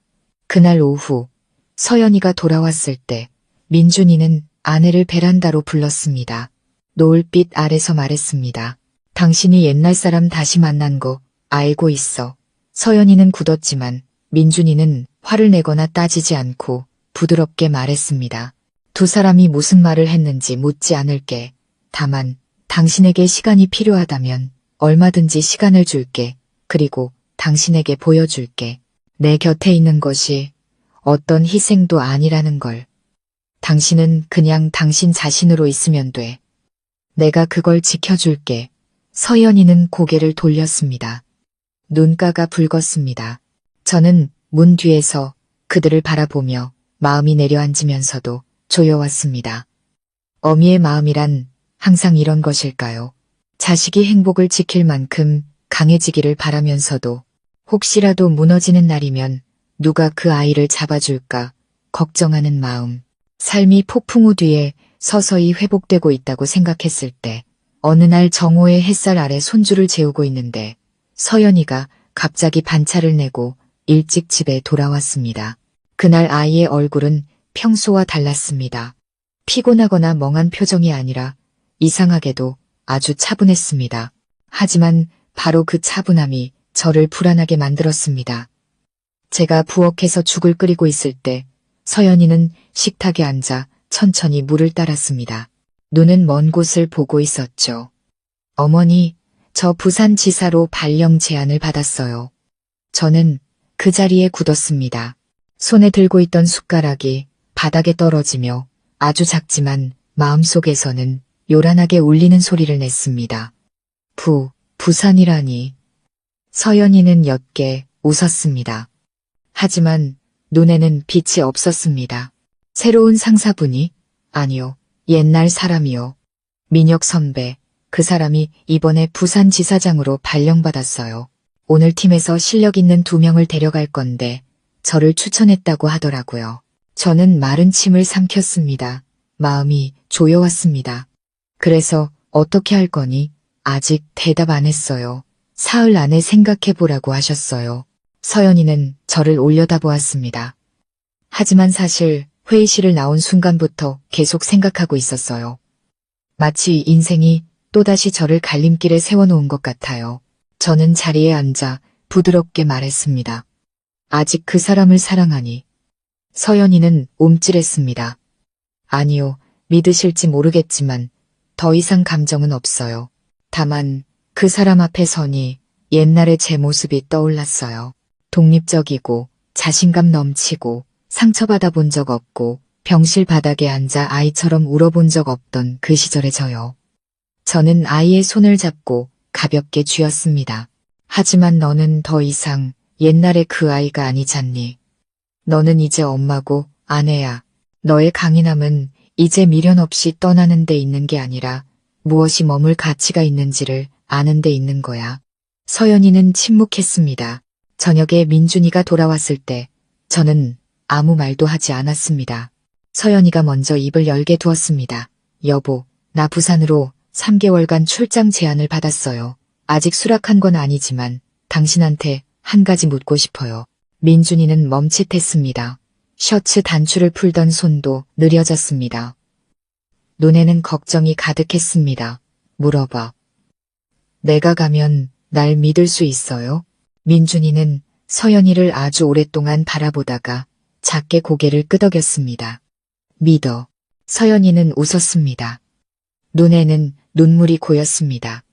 그날 오후 서연이가 돌아왔을 때 민준이는 아내를 베란다로 불렀습니다. 노을빛 아래서 말했습니다. 당신이 옛날 사람 다시 만난 거 알고 있어. 서연이는 굳었지만 민준이는 화를 내거나 따지지 않고 부드럽게 말했습니다. 두 사람이 무슨 말을 했는지 묻지 않을게. 다만 당신에게 시간이 필요하다면 얼마든지 시간을 줄게. 그리고 당신에게 보여줄게. 내 곁에 있는 것이 어떤 희생도 아니라는 걸. 당신은 그냥 당신 자신으로 있으면 돼. 내가 그걸 지켜줄게. 서연이는 고개를 돌렸습니다. 눈가가 붉었습니다. 저는 문 뒤에서 그들을 바라보며 마음이 내려앉으면서도 조여왔습니다. 어미의 마음이란 항상 이런 것일까요? 자식이 행복을 지킬 만큼 강해지기를 바라면서도 혹시라도 무너지는 날이면 누가 그 아이를 잡아줄까 걱정하는 마음. 삶이 폭풍우 뒤에 서서히 회복되고 있다고 생각했을 때 어느 날 정오의 햇살 아래 손주를 재우고 있는데 서연이가 갑자기 반차를 내고 일찍 집에 돌아왔습니다. 그날 아이의 얼굴은 평소와 달랐습니다. 피곤하거나 멍한 표정이 아니라 이상하게도 아주 차분했습니다. 하지만 바로 그 차분함이 저를 불안하게 만들었습니다. 제가 부엌에서 죽을 끓이고 있을 때 서연이는 식탁에 앉아 천천히 물을 따랐습니다. 눈은 먼 곳을 보고 있었죠. 어머니, 저 부산지사로 발령 제안을 받았어요. 저는 그 자리에 굳었습니다. 손에 들고 있던 숟가락이 바닥에 떨어지며 아주 작지만 마음속에서는 요란하게 울리는 소리를 냈습니다. 부산이라니. 서연이는 옅게 웃었습니다. 하지만 눈에는 빛이 없었습니다. 새로운 상사분이? 아니요. 옛날 사람이요. 민혁 선배. 그 사람이 이번에 부산지사장으로 발령받았어요. 오늘 팀에서 실력 있는 2명을 데려갈 건데 저를 추천했다고 하더라고요. 저는 마른 침을 삼켰습니다. 마음이 조여왔습니다. 그래서 어떻게 할 거니? 아직 대답 안 했어요. 사흘 안에 생각해보라고 하셨어요. 서연이는 저를 올려다보았습니다. 하지만 사실 회의실을 나온 순간부터 계속 생각하고 있었어요. 마치 인생이 또다시 저를 갈림길에 세워놓은 것 같아요. 저는 자리에 앉아 부드럽게 말했습니다. 아직 그 사람을 사랑하니? 서연이는 움찔했습니다. 아니요, 믿으실지 모르겠지만 더 이상 감정은 없어요. 다만 그 사람 앞에 서니 옛날의 제 모습이 떠올랐어요. 독립적이고 자신감 넘치고 상처받아 본 적 없고 병실 바닥에 앉아 아이처럼 울어본 적 없던 그 시절의 저요. 저는 아이의 손을 잡고 가볍게 쥐었습니다. 하지만 너는 더 이상 옛날의 그 아이가 아니잖니. 너는 이제 엄마고 아내야. 너의 강인함은 이제 미련 없이 떠나는 데 있는 게 아니라 무엇이 머물 가치가 있는지를 아는 데 있는 거야. 서연이는 침묵했습니다. 저녁에 민준이가 돌아왔을 때 저는 아무 말도 하지 않았습니다. 서연이가 먼저 입을 열게 두었습니다. 여보, 나 부산으로 3개월간 출장 제안을 받았어요. 아직 수락한 건 아니지만 당신한테 한 가지 묻고 싶어요. 민준이는 멈칫했습니다. 셔츠 단추를 풀던 손도 느려졌습니다. 눈에는 걱정이 가득했습니다. 물어봐. 내가 가면 날 믿을 수 있어요? 민준이는 서연이를 아주 오랫동안 바라보다가 작게 고개를 끄덕였습니다. 믿어. 서연이는 웃었습니다. 눈에는 눈물이 고였습니다.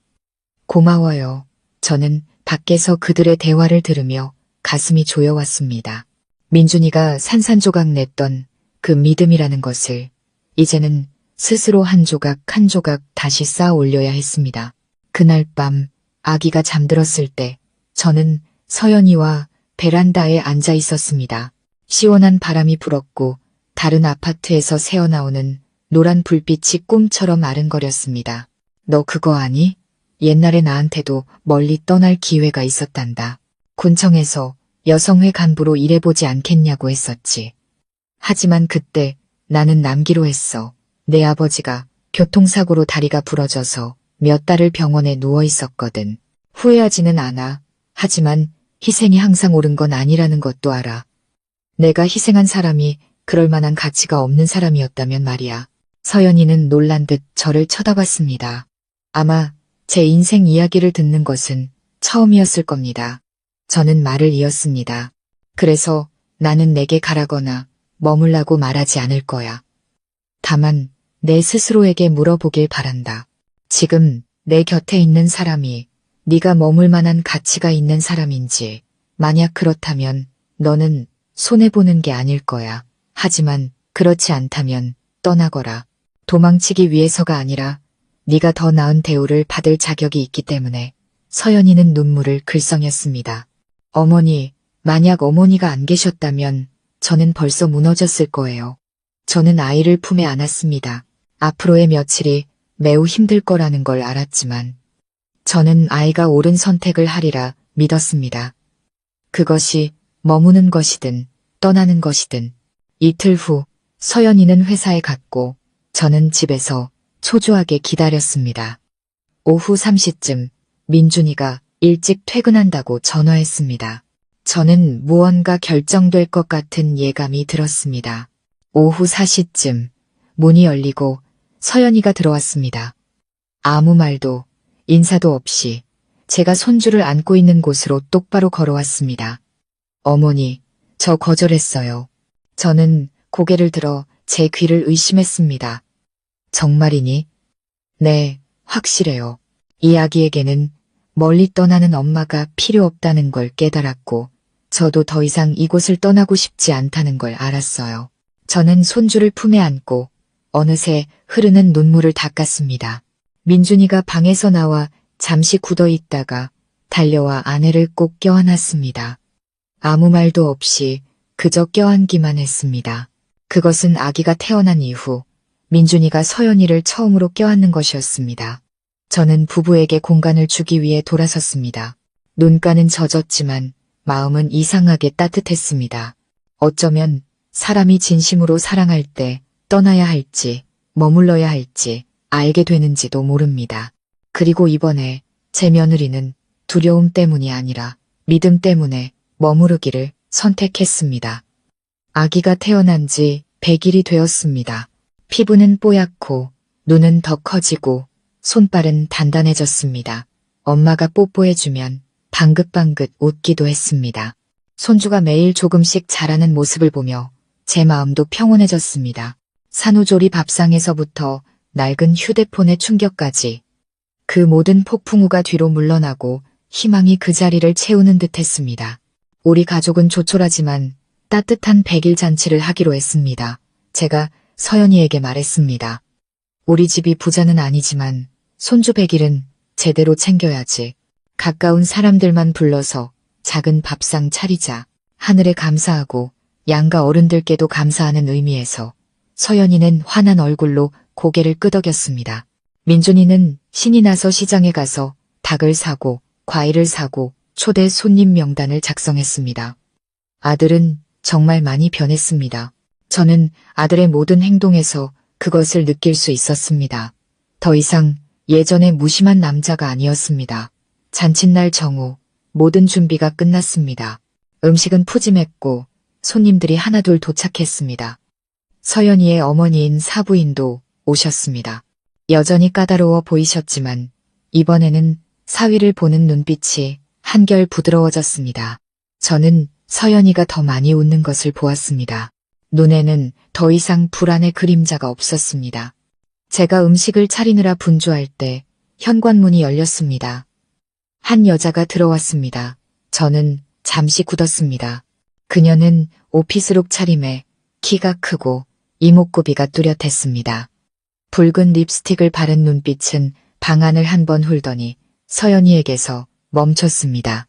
고마워요. 저는 밖에서 그들의 대화를 들으며 가슴이 조여왔습니다. 민준이가 산산조각 냈던 그 믿음이라는 것을 이제는 스스로 한 조각 한 조각 다시 쌓아 올려야 했습니다. 그날 밤 아기가 잠들었을 때 저는 서연이와 베란다에 앉아 있었습니다. 시원한 바람이 불었고 다른 아파트에서 새어나오는 노란 불빛이 꿈처럼 아른거렸습니다. 너 그거 아니? 옛날에 나한테도 멀리 떠날 기회가 있었단다. 군청에서 여성회 간부로 일해보지 않겠냐고 했었지. 하지만 그때 나는 남기로 했어. 내 아버지가 교통사고로 다리가 부러져서 몇 달을 병원에 누워 있었거든. 후회하지는 않아. 하지만 희생이 항상 옳은 건 아니라는 것도 알아. 내가 희생한 사람이 그럴 만한 가치가 없는 사람이었다면 말이야. 서연이는 놀란 듯 저를 쳐다봤습니다. 아마 제 인생 이야기를 듣는 것은 처음이었을 겁니다. 저는 말을 이었습니다. 그래서 나는 내게 가라거나 머물라고 말하지 않을 거야. 다만 내 스스로에게 물어보길 바란다. 지금 내 곁에 있는 사람이 네가 머물 만한 가치가 있는 사람인지, 만약 그렇다면 너는 손해보는 게 아닐 거야. 하지만 그렇지 않다면 떠나거라. 도망치기 위해서가 아니라 네가 더 나은 대우를 받을 자격이 있기 때문에. 서연이는 눈물을 글썽였습니다. 어머니, 만약 어머니가 안 계셨다면 저는 벌써 무너졌을 거예요. 저는 아이를 품에 안았습니다. 앞으로의 며칠이 매우 힘들 거라는 걸 알았지만 저는 아이가 옳은 선택을 하리라 믿었습니다. 그것이 머무는 것이든 떠나는 것이든. 이틀 후 서연이는 회사에 갔고 저는 집에서 초조하게 기다렸습니다. 오후 3시쯤 민준이가 일찍 퇴근한다고 전화했습니다. 저는 무언가 결정될 것 같은 예감이 들었습니다. 오후 4시쯤 문이 열리고 서연이가 들어왔습니다. 아무 말도 인사도 없이 제가 손주를 안고 있는 곳으로 똑바로 걸어왔습니다. 어머니, 저 거절했어요. 저는 고개를 들어 제 귀를 의심했습니다. 정말이니? 네, 확실해요. 이 아기에게는 멀리 떠나는 엄마가 필요 없다는 걸 깨달았고 저도 더 이상 이곳을 떠나고 싶지 않다는 걸 알았어요. 저는 손주를 품에 안고 어느새 흐르는 눈물을 닦았습니다. 민준이가 방에서 나와 잠시 굳어 있다가 달려와 아내를 꼭 껴안았습니다. 아무 말도 없이 그저 껴안기만 했습니다. 그것은 아기가 태어난 이후 민준이가 서연이를 처음으로 껴안는 것이었습니다. 저는 부부에게 공간을 주기 위해 돌아섰습니다. 눈가는 젖었지만 마음은 이상하게 따뜻했습니다. 어쩌면 사람이 진심으로 사랑할 때 떠나야 할지 머물러야 할지 알게 되는지도 모릅니다. 그리고 이번에 제 며느리는 두려움 때문이 아니라 믿음 때문에 머무르기를 선택했습니다. 아기가 태어난 지 100일이 되었습니다. 피부는 뽀얗고 눈은 더 커지고 손발은 단단해졌습니다. 엄마가 뽀뽀해주면 방긋방긋 웃기도 했습니다. 손주가 매일 조금씩 자라는 모습을 보며 제 마음도 평온해졌습니다. 산후조리 밥상에서부터 낡은 휴대폰의 충격까지 그 모든 폭풍우가 뒤로 물러나고 희망이 그 자리를 채우는 듯했습니다. 우리 가족은 조촐하지만 따뜻한 100일 잔치를 하기로 했습니다. 제가 서연이에게 말했습니다. 우리 집이 부자는 아니지만 손주 100일은 제대로 챙겨야지. 가까운 사람들만 불러서 작은 밥상 차리자. 하늘에 감사하고 양가 어른들께도 감사하는 의미에서 서연이는 환한 얼굴로 고개를 끄덕였습니다. 민준이는 신이 나서 시장에 가서 닭을 사고 과일을 사고 초대 손님 명단을 작성했습니다. 아들은 정말 많이 변했습니다. 저는 아들의 모든 행동에서 그것을 느낄 수 있었습니다. 더 이상 예전의 무심한 남자가 아니었습니다. 잔칫날 정오, 모든 준비가 끝났습니다. 음식은 푸짐했고 손님들이 하나둘 도착했습니다. 서연이의 어머니인 사부인도 오셨습니다. 여전히 까다로워 보이셨지만 이번에는 사위를 보는 눈빛이 한결 부드러워졌습니다. 저는 서연이가 더 많이 웃는 것을 보았습니다. 눈에는 더 이상 불안의 그림자가 없었습니다. 제가 음식을 차리느라 분주할 때 현관문이 열렸습니다. 한 여자가 들어왔습니다. 저는 잠시 굳었습니다. 그녀는 오피스룩 차림에 키가 크고 이목구비가 뚜렷했습니다. 붉은 립스틱을 바른 눈빛은 방안을 한번 훑더니 서연이에게서 멈췄습니다.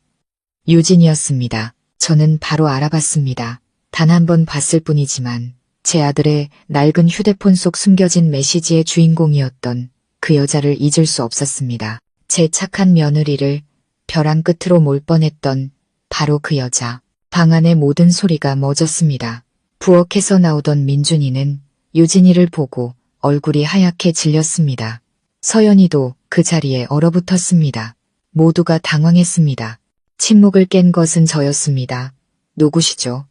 유진이었습니다. 저는 바로 알아봤습니다. 단 한 번 봤을 뿐이지만 제 아들의 낡은 휴대폰 속 숨겨진 메시지의 주인공이었던 그 여자를 잊을 수 없었습니다. 제 착한 며느리를 벼랑 끝으로 몰 뻔했던 바로 그 여자. 방 안의 모든 소리가 멎었습니다. 부엌에서 나오던 민준이는 유진이를 보고 얼굴이 하얗게 질렸습니다. 서연이도 그 자리에 얼어붙었습니다. 모두가 당황했습니다. 침묵을 깬 것은 저였습니다. 누구시죠?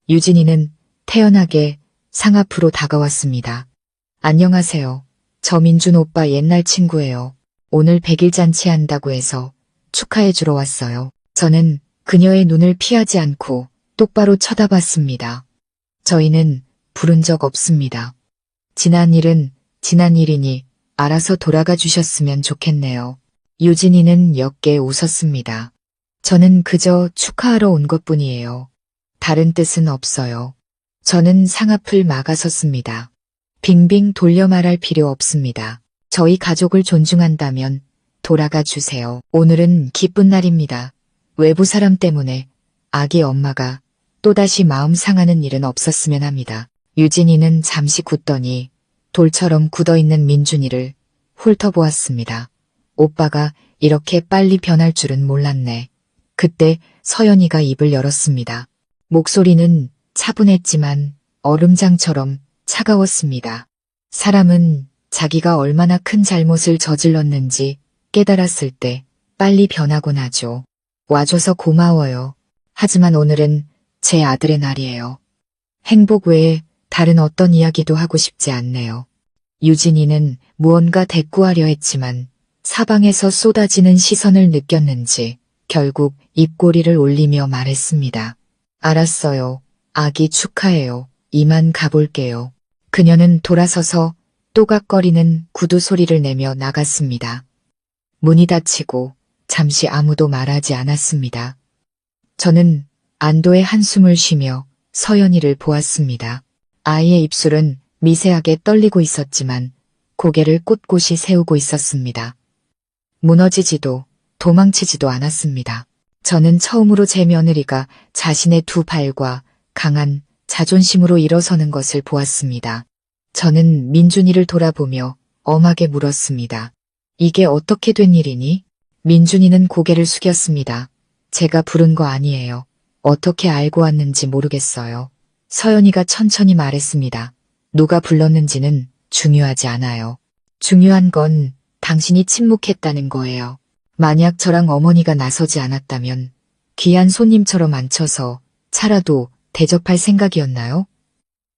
유진이는 태연하게 상 앞으로 다가왔습니다. 안녕하세요. 저 민준 오빠 옛날 친구예요. 오늘 100일 잔치 한다고 해서 축하해 주러 왔어요. 저는 그녀의 눈을 피하지 않고 똑바로 쳐다봤습니다. 저희는 부른 적 없습니다. 지난 일은 지난 일이니 알아서 돌아가 주셨으면 좋겠네요. 유진이는 옅게 웃었습니다. 저는 그저 축하하러 온 것뿐이에요. 다른 뜻은 없어요. 저는 상 앞을 막아섰습니다. 빙빙 돌려 말할 필요 없습니다. 저희 가족을 존중한다면 돌아가 주세요. 오늘은 기쁜 날입니다. 외부 사람 때문에 아기 엄마가 또다시 마음 상하는 일은 없었으면 합니다. 유진이는 잠시 굳더니 돌처럼 굳어있는 민준이를 훑어보았습니다. 오빠가 이렇게 빨리 변할 줄은 몰랐네. 그때 서연이가 입을 열었습니다. 목소리는 차분했지만 얼음장처럼 차가웠습니다. 사람은 자기가 얼마나 큰 잘못을 저질렀는지 깨달았을 때 빨리 변하곤 하죠. 와줘서 고마워요. 하지만 오늘은 제 아들의 날이에요. 행복 외에 다른 어떤 이야기도 하고 싶지 않네요. 유진이는 무언가 대꾸하려 했지만 사방에서 쏟아지는 시선을 느꼈는지 결국 입꼬리를 올리며 말했습니다. 알았어요. 아기 축하해요. 이만 가볼게요. 그녀는 돌아서서 또각거리는 구두 소리를 내며 나갔습니다. 문이 닫히고 잠시 아무도 말하지 않았습니다. 저는 안도의 한숨을 쉬며 서연이를 보았습니다. 아이의 입술은 미세하게 떨리고 있었지만 고개를 꼿꼿이 세우고 있었습니다. 무너지지도 도망치지도 않았습니다. 저는 처음으로 제 며느리가 자신의 두 발과 강한 자존심으로 일어서는 것을 보았습니다. 저는 민준이를 돌아보며 엄하게 물었습니다. 이게 어떻게 된 일이니? 민준이는 고개를 숙였습니다. 제가 부른 거 아니에요. 어떻게 알고 왔는지 모르겠어요. 서연이가 천천히 말했습니다. 누가 불렀는지는 중요하지 않아요. 중요한 건 당신이 침묵했다는 거예요. 만약 저랑 어머니가 나서지 않았다면 귀한 손님처럼 앉혀서 차라도 대접할 생각이었나요?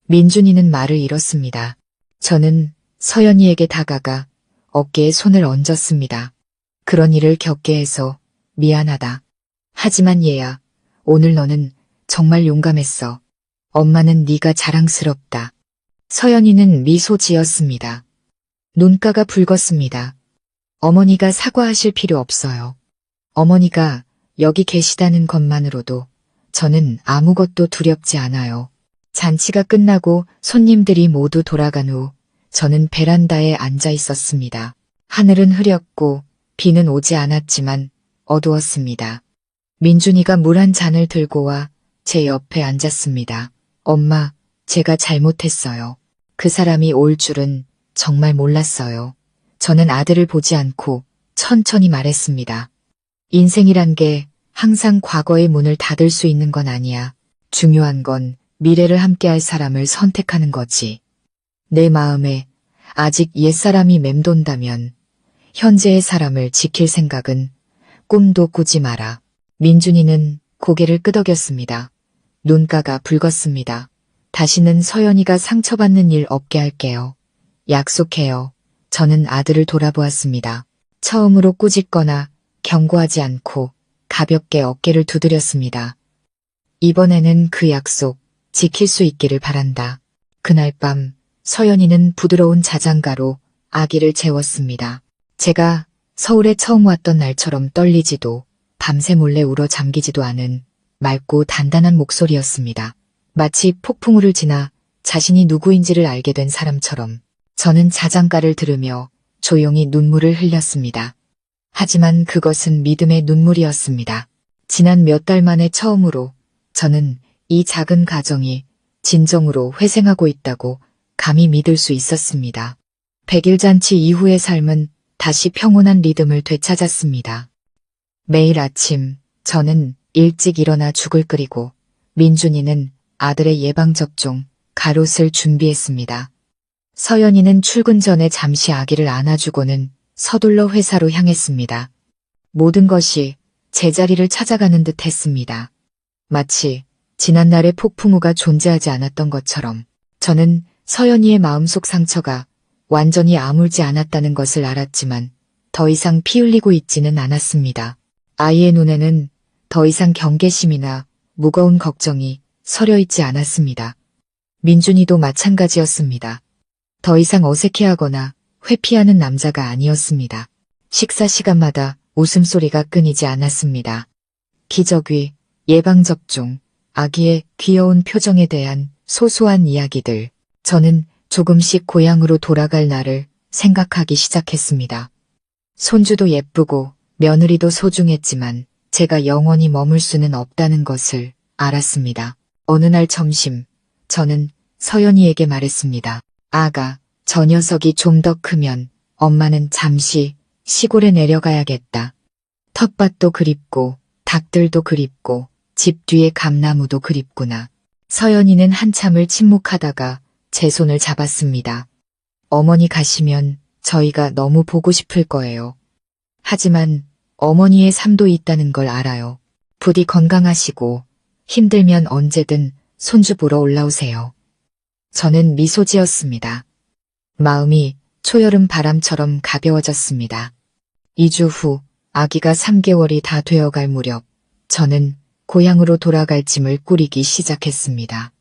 민준이는 말을 잃었습니다. 저는 서연이에게 다가가 어깨에 손을 얹었습니다. 그런 일을 겪게 해서 미안하다. 하지만 얘야, 오늘 너는 정말 용감했어. 엄마는 네가 자랑스럽다. 서연이는 미소 지었습니다. 눈가가 붉었습니다. 어머니가 사과하실 필요 없어요. 어머니가 여기 계시다는 것만으로도 저는 아무것도 두렵지 않아요. 잔치가 끝나고 손님들이 모두 돌아간 후 저는 베란다에 앉아 있었습니다. 하늘은 흐렸고 비는 오지 않았지만 어두웠습니다. 민준이가 물 한 잔을 들고 와 제 옆에 앉았습니다. 엄마, 제가 잘못했어요. 그 사람이 올 줄은 정말 몰랐어요. 저는 아들을 보지 않고 천천히 말했습니다. 인생이란 게 항상 과거의 문을 닫을 수 있는 건 아니야. 중요한 건 미래를 함께할 사람을 선택하는 거지. 내 마음에 아직 옛사람이 맴돈다면 현재의 사람을 지킬 생각은 꿈도 꾸지 마라. 민준이는 고개를 끄덕였습니다. 눈가가 붉었습니다. 다시는 서연이가 상처받는 일 없게 할게요. 약속해요. 저는 아들을 돌아보았습니다. 처음으로 꾸짖거나 경고하지 않고 가볍게 어깨를 두드렸습니다. 이번에는 그 약속 지킬 수 있기를 바란다. 그날 밤 서연이는 부드러운 자장가로 아기를 재웠습니다. 제가 서울에 처음 왔던 날처럼 떨리지도 밤새 몰래 울어 잠기지도 않은 맑고 단단한 목소리였습니다. 마치 폭풍우를 지나 자신이 누구인지를 알게 된 사람처럼 저는 자장가를 들으며 조용히 눈물을 흘렸습니다. 하지만 그것은 믿음의 눈물이었습니다. 지난 몇 달 만에 처음으로 저는 이 작은 가정이 진정으로 회생하고 있다고 감히 믿을 수 있었습니다. 100일 잔치 이후의 삶은 다시 평온한 리듬을 되찾았습니다. 매일 아침 저는 일찍 일어나 죽을 끓이고 민준이는 아들의 예방접종, 가롯을 준비했습니다. 서연이는 출근 전에 잠시 아기를 안아주고는 서둘러 회사로 향했습니다. 모든 것이 제자리를 찾아가는 듯 했습니다. 마치 지난날의 폭풍우가 존재하지 않았던 것처럼 저는 서연이의 마음속 상처가 완전히 아물지 않았다는 것을 알았지만 더 이상 피 흘리고 있지는 않았습니다. 아이의 눈에는 더 이상 경계심이나 무거운 걱정이 서려 있지 않았습니다. 민준이도 마찬가지였습니다. 더 이상 어색해하거나 회피하는 남자가 아니었습니다. 식사 시간마다 웃음소리가 끊이지 않았습니다. 기저귀, 예방접종, 아기의 귀여운 표정에 대한 소소한 이야기들. 저는 조금씩 고향으로 돌아갈 날을 생각하기 시작했습니다. 손주도 예쁘고 며느리도 소중했지만 제가 영원히 머물 수는 없다는 것을 알았습니다. 어느 날 점심, 저는 서연이에게 말했습니다. 아가, 저 녀석이 좀 더 크면 엄마는 잠시 시골에 내려가야겠다. 텃밭도 그립고 닭들도 그립고 집 뒤에 감나무도 그립구나. 서연이는 한참을 침묵하다가 제 손을 잡았습니다. 어머니 가시면 저희가 너무 보고 싶을 거예요. 하지만 어머니의 삶도 있다는 걸 알아요. 부디 건강하시고 힘들면 언제든 손주 보러 올라오세요. 저는 미소 지었습니다. 마음이 초여름 바람처럼 가벼워졌습니다. 2주 후 아기가 3개월이 다 되어갈 무렵 저는 고향으로 돌아갈 짐을 꾸리기 시작했습니다.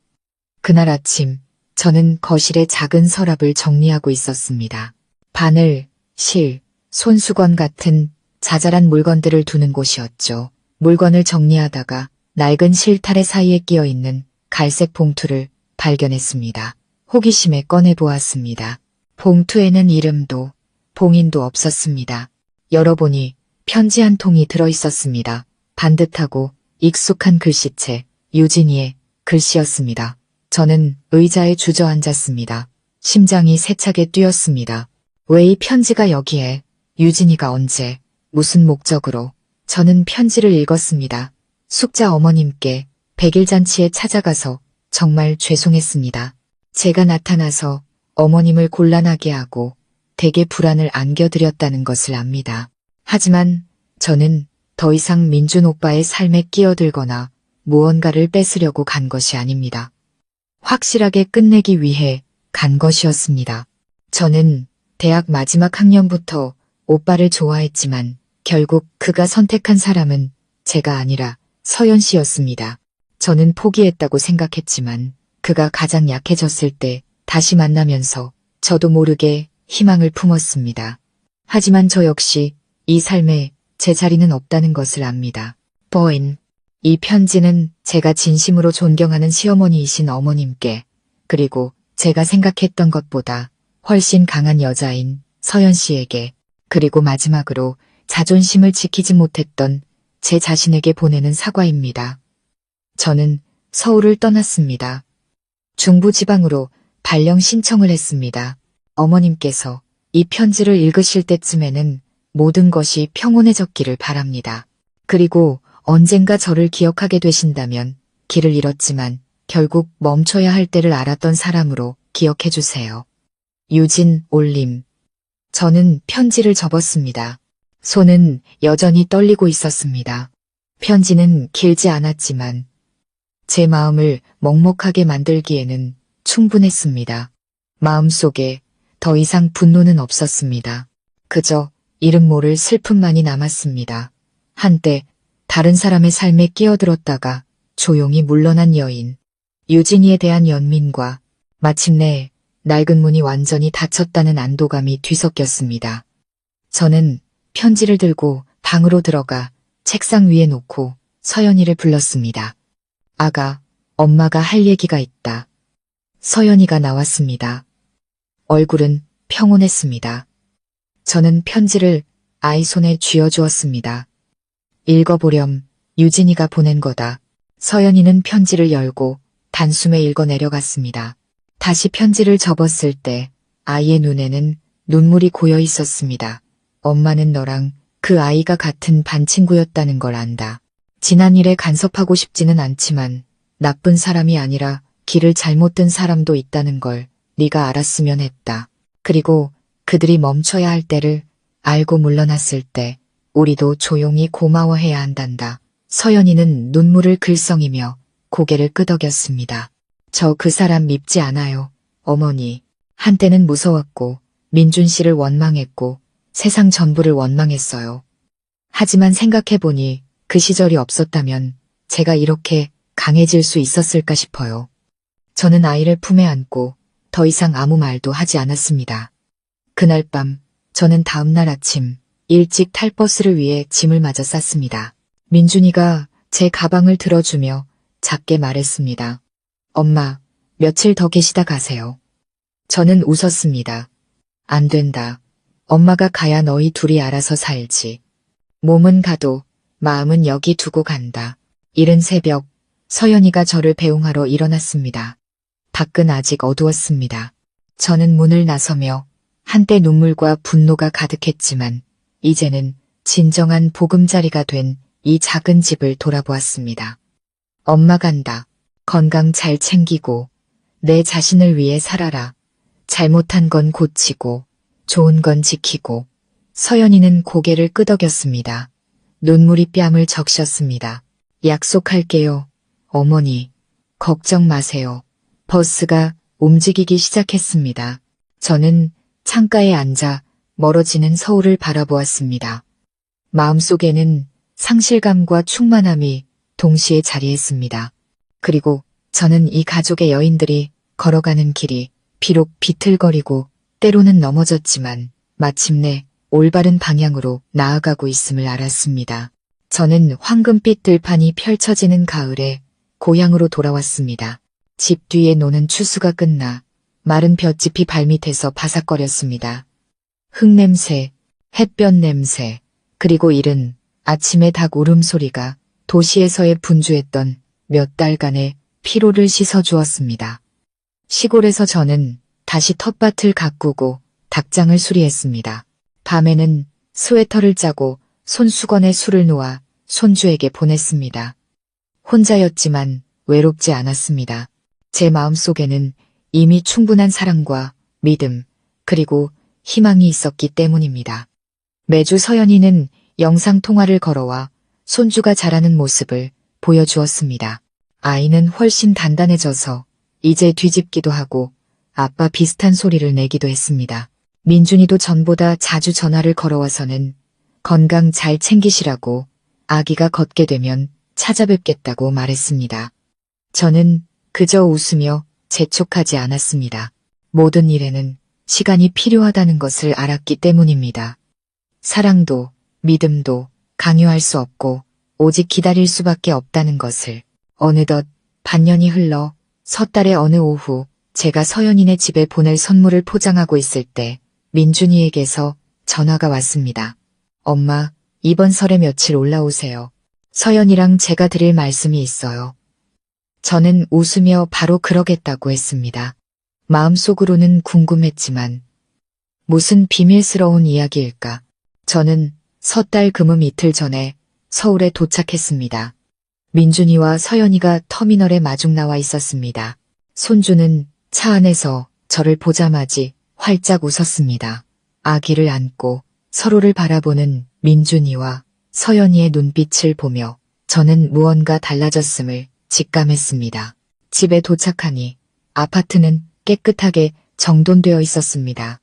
그날 아침 저는 거실에 작은 서랍을 정리하고 있었습니다. 바늘, 실, 손수건 같은 자잘한 물건들을 두는 곳이었죠. 물건을 정리하다가 낡은 실타래 사이에 끼어있는 갈색 봉투를 발견했습니다. 호기심에 꺼내보았습니다. 봉투에는 이름도 봉인도 없었습니다. 열어보니 편지 한 통이 들어있었습니다. 반듯하고 익숙한 글씨체, 유진이의 글씨였습니다. 저는 의자에 주저앉았습니다. 심장이 세차게 뛰었습니다. 왜 이 편지가 여기에? 유진이가 언제? 무슨 목적으로? 저는 편지를 읽었습니다. 숙자 어머님께 100일 잔치에 찾아가서 정말 죄송했습니다. 제가 나타나서 어머님을 곤란하게 하고 대개 불안을 안겨드렸다는 것을 압니다. 하지만 저는 더 이상 민준 오빠의 삶에 끼어들거나 무언가를 뺏으려고 간 것이 아닙니다. 확실하게 끝내기 위해 간 것이었습니다. 저는 대학 마지막 학년부터 오빠를 좋아했지만 결국 그가 선택한 사람은 제가 아니라 서연 씨였습니다. 저는 포기했다고 생각했지만 그가 가장 약해졌을 때 다시 만나면서 저도 모르게 희망을 품었습니다. 하지만 저 역시 이 삶에 제 자리는 없다는 것을 압니다. 버인. 이 편지는 제가 진심으로 존경하는 시어머니이신 어머님께, 그리고 제가 생각했던 것보다 훨씬 강한 여자인 서연 씨에게, 그리고 마지막으로 자존심을 지키지 못했던 제 자신에게 보내는 사과입니다. 저는 서울을 떠났습니다. 중부지방으로 발령 신청을 했습니다. 어머님께서 이 편지를 읽으실 때쯤에는 모든 것이 평온해졌기를 바랍니다. 그리고 언젠가 저를 기억하게 되신다면 길을 잃었지만 결국 멈춰야 할 때를 알았던 사람으로 기억해 주세요. 유진 올림. 저는 편지를 접었습니다. 손은 여전히 떨리고 있었습니다. 편지는 길지 않았지만 제 마음을 먹먹하게 만들기에는 충분했습니다. 마음속에 더 이상 분노는 없었습니다. 그저 이름 모를 슬픔만이 남았습니다. 한때 다른 사람의 삶에 끼어들었다가 조용히 물러난 여인. 유진이에 대한 연민과 마침내 낡은 문이 완전히 닫혔다는 안도감이 뒤섞였습니다. 저는 편지를 들고 방으로 들어가 책상 위에 놓고 서연이를 불렀습니다. 아가, 엄마가 할 얘기가 있다. 서연이가 나왔습니다. 얼굴은 평온했습니다. 저는 편지를 아이 손에 쥐어주었습니다. 읽어보렴. 유진이가 보낸 거다. 서연이는 편지를 열고 단숨에 읽어 내려갔습니다. 다시 편지를 접었을 때 아이의 눈에는 눈물이 고여 있었습니다. 엄마는 너랑 그 아이가 같은 반 친구였다는 걸 안다. 지난 일에 간섭하고 싶지는 않지만 나쁜 사람이 아니라 길을 잘못 든 사람도 있다는 걸 네가 알았으면 했다. 그리고 그들이 멈춰야 할 때를 알고 물러났을 때 우리도 조용히 고마워해야 한단다. 서연이는 눈물을 글썽이며 고개를 끄덕였습니다. 저 그 사람 밉지 않아요, 어머니. 한때는 무서웠고 민준 씨를 원망했고 세상 전부를 원망했어요. 하지만 생각해보니 그 시절이 없었다면 제가 이렇게 강해질 수 있었을까 싶어요. 저는 아이를 품에 안고 더 이상 아무 말도 하지 않았습니다. 그날 밤 저는 다음날 아침 일찍 탈 버스를 위해 짐을 마저 쌌습니다. 민준이가 제 가방을 들어주며 작게 말했습니다. 엄마, 며칠 더 계시다 가세요. 저는 웃었습니다. 안 된다. 엄마가 가야 너희 둘이 알아서 살지. 몸은 가도 마음은 여기 두고 간다. 이른 새벽 서연이가 저를 배웅하러 일어났습니다. 밖은 아직 어두웠습니다. 저는 문을 나서며 한때 눈물과 분노가 가득했지만 이제는 진정한 보금자리가 된 이 작은 집을 돌아보았습니다. 엄마 간다. 건강 잘 챙기고 내 자신을 위해 살아라. 잘못한 건 고치고 좋은 건 지키고. 서연이는 고개를 끄덕였습니다. 눈물이 뺨을 적셨습니다. 약속할게요. 어머니, 걱정 마세요. 버스가 움직이기 시작했습니다. 저는 창가에 앉아 멀어지는 서울을 바라보았습니다. 마음속에는 상실감과 충만함이 동시에 자리했습니다. 그리고 저는 이 가족의 여인들이 걸어가는 길이 비록 비틀거리고 때로는 넘어졌지만 마침내 올바른 방향으로 나아가고 있음을 알았습니다. 저는 황금빛 들판이 펼쳐지는 가을에 고향으로 돌아왔습니다. 집 뒤에 노는 추수가 끝나 마른 볏짚이 발밑에서 바삭거렸습니다. 흙냄새, 햇볕 냄새, 그리고 이른 아침의 닭 울음소리가 도시에서의 분주했던 몇 달간의 피로를 씻어주었습니다. 시골에서 저는 다시 텃밭을 가꾸고 닭장을 수리했습니다. 밤에는 스웨터를 짜고 손수건에 술을 놓아 손주에게 보냈습니다. 혼자였지만 외롭지 않았습니다. 제 마음속에는 이미 충분한 사랑과 믿음, 그리고 희망이 있었기 때문입니다. 매주 서연이는 영상통화를 걸어와 손주가 자라는 모습을 보여주었습니다. 아이는 훨씬 단단해져서 이제 뒤집기도 하고 아빠 비슷한 소리를 내기도 했습니다. 민준이도 전보다 자주 전화를 걸어와서는 건강 잘 챙기시라고 아기가 걷게 되면 찾아뵙겠다고 말했습니다. 저는 그저 웃으며 재촉하지 않았습니다. 모든 일에는 시간이 필요하다는 것을 알았기 때문입니다. 사랑도 믿음도 강요할 수 없고 오직 기다릴 수밖에 없다는 것을. 어느덧 반년이 흘러 섣달의 어느 오후 제가 서연이네 집에 보낼 선물을 포장하고 있을 때 민준이에게서 전화가 왔습니다. 엄마, 이번 설에 며칠 올라오세요. 서연이랑 제가 드릴 말씀이 있어요. 저는 웃으며 바로 그러겠다고 했습니다. 마음속으로는 궁금했지만 무슨 비밀스러운 이야기일까? 저는 섣달 금음 이틀 전에 서울에 도착했습니다. 민준이와 서연이가 터미널에 마중 나와 있었습니다. 손주는 차 안에서 저를 보자마지 활짝 웃었습니다. 아기를 안고 서로를 바라보는 민준이와 서연이의 눈빛을 보며 저는 무언가 달라졌음을 직감했습니다. 집에 도착하니 아파트는 깨끗하게 정돈되어 있었습니다.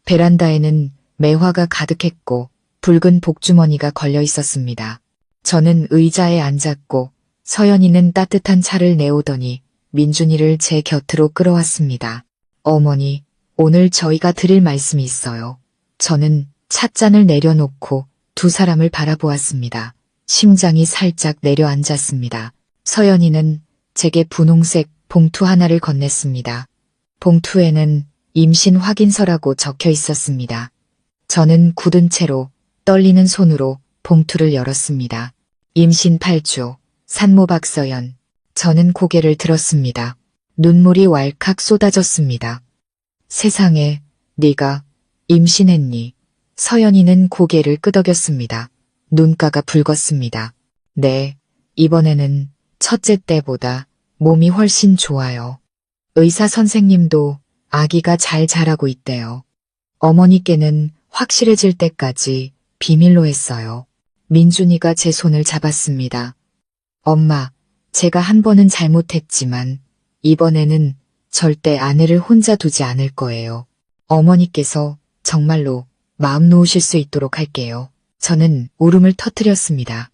베란다에는 매화가 가득했고 붉은 복주머니가 걸려 있었습니다. 저는 의자에 앉았고 서연이는 따뜻한 차를 내오더니 민준이를 제 곁으로 끌어왔습니다. 어머니, 오늘 저희가 드릴 말씀이 있어요. 저는 찻잔을 내려놓고 두 사람을 바라보았습니다. 심장이 살짝 내려앉았습니다. 서연이는 제게 분홍색 봉투 하나를 건넸습니다. 봉투에는 임신 확인서라고 적혀 있었습니다. 저는 굳은 채로 떨리는 손으로 봉투를 열었습니다. 임신 8주, 산모 박서연. 저는 고개를 들었습니다. 눈물이 왈칵 쏟아졌습니다. 세상에, 네가 임신했니? 서연이는 고개를 끄덕였습니다. 눈가가 붉었습니다. 네, 이번에는 첫째 때보다 몸이 훨씬 좋아요. 의사 선생님도 아기가 잘 자라고 있대요. 어머니께는 확실해질 때까지 비밀로 했어요. 민준이가 제 손을 잡았습니다. 엄마, 제가 한 번은 잘못했지만 이번에는 절대 아내를 혼자 두지 않을 거예요. 어머니께서 정말로 마음 놓으실 수 있도록 할게요. 저는 울음을 터뜨렸습니다.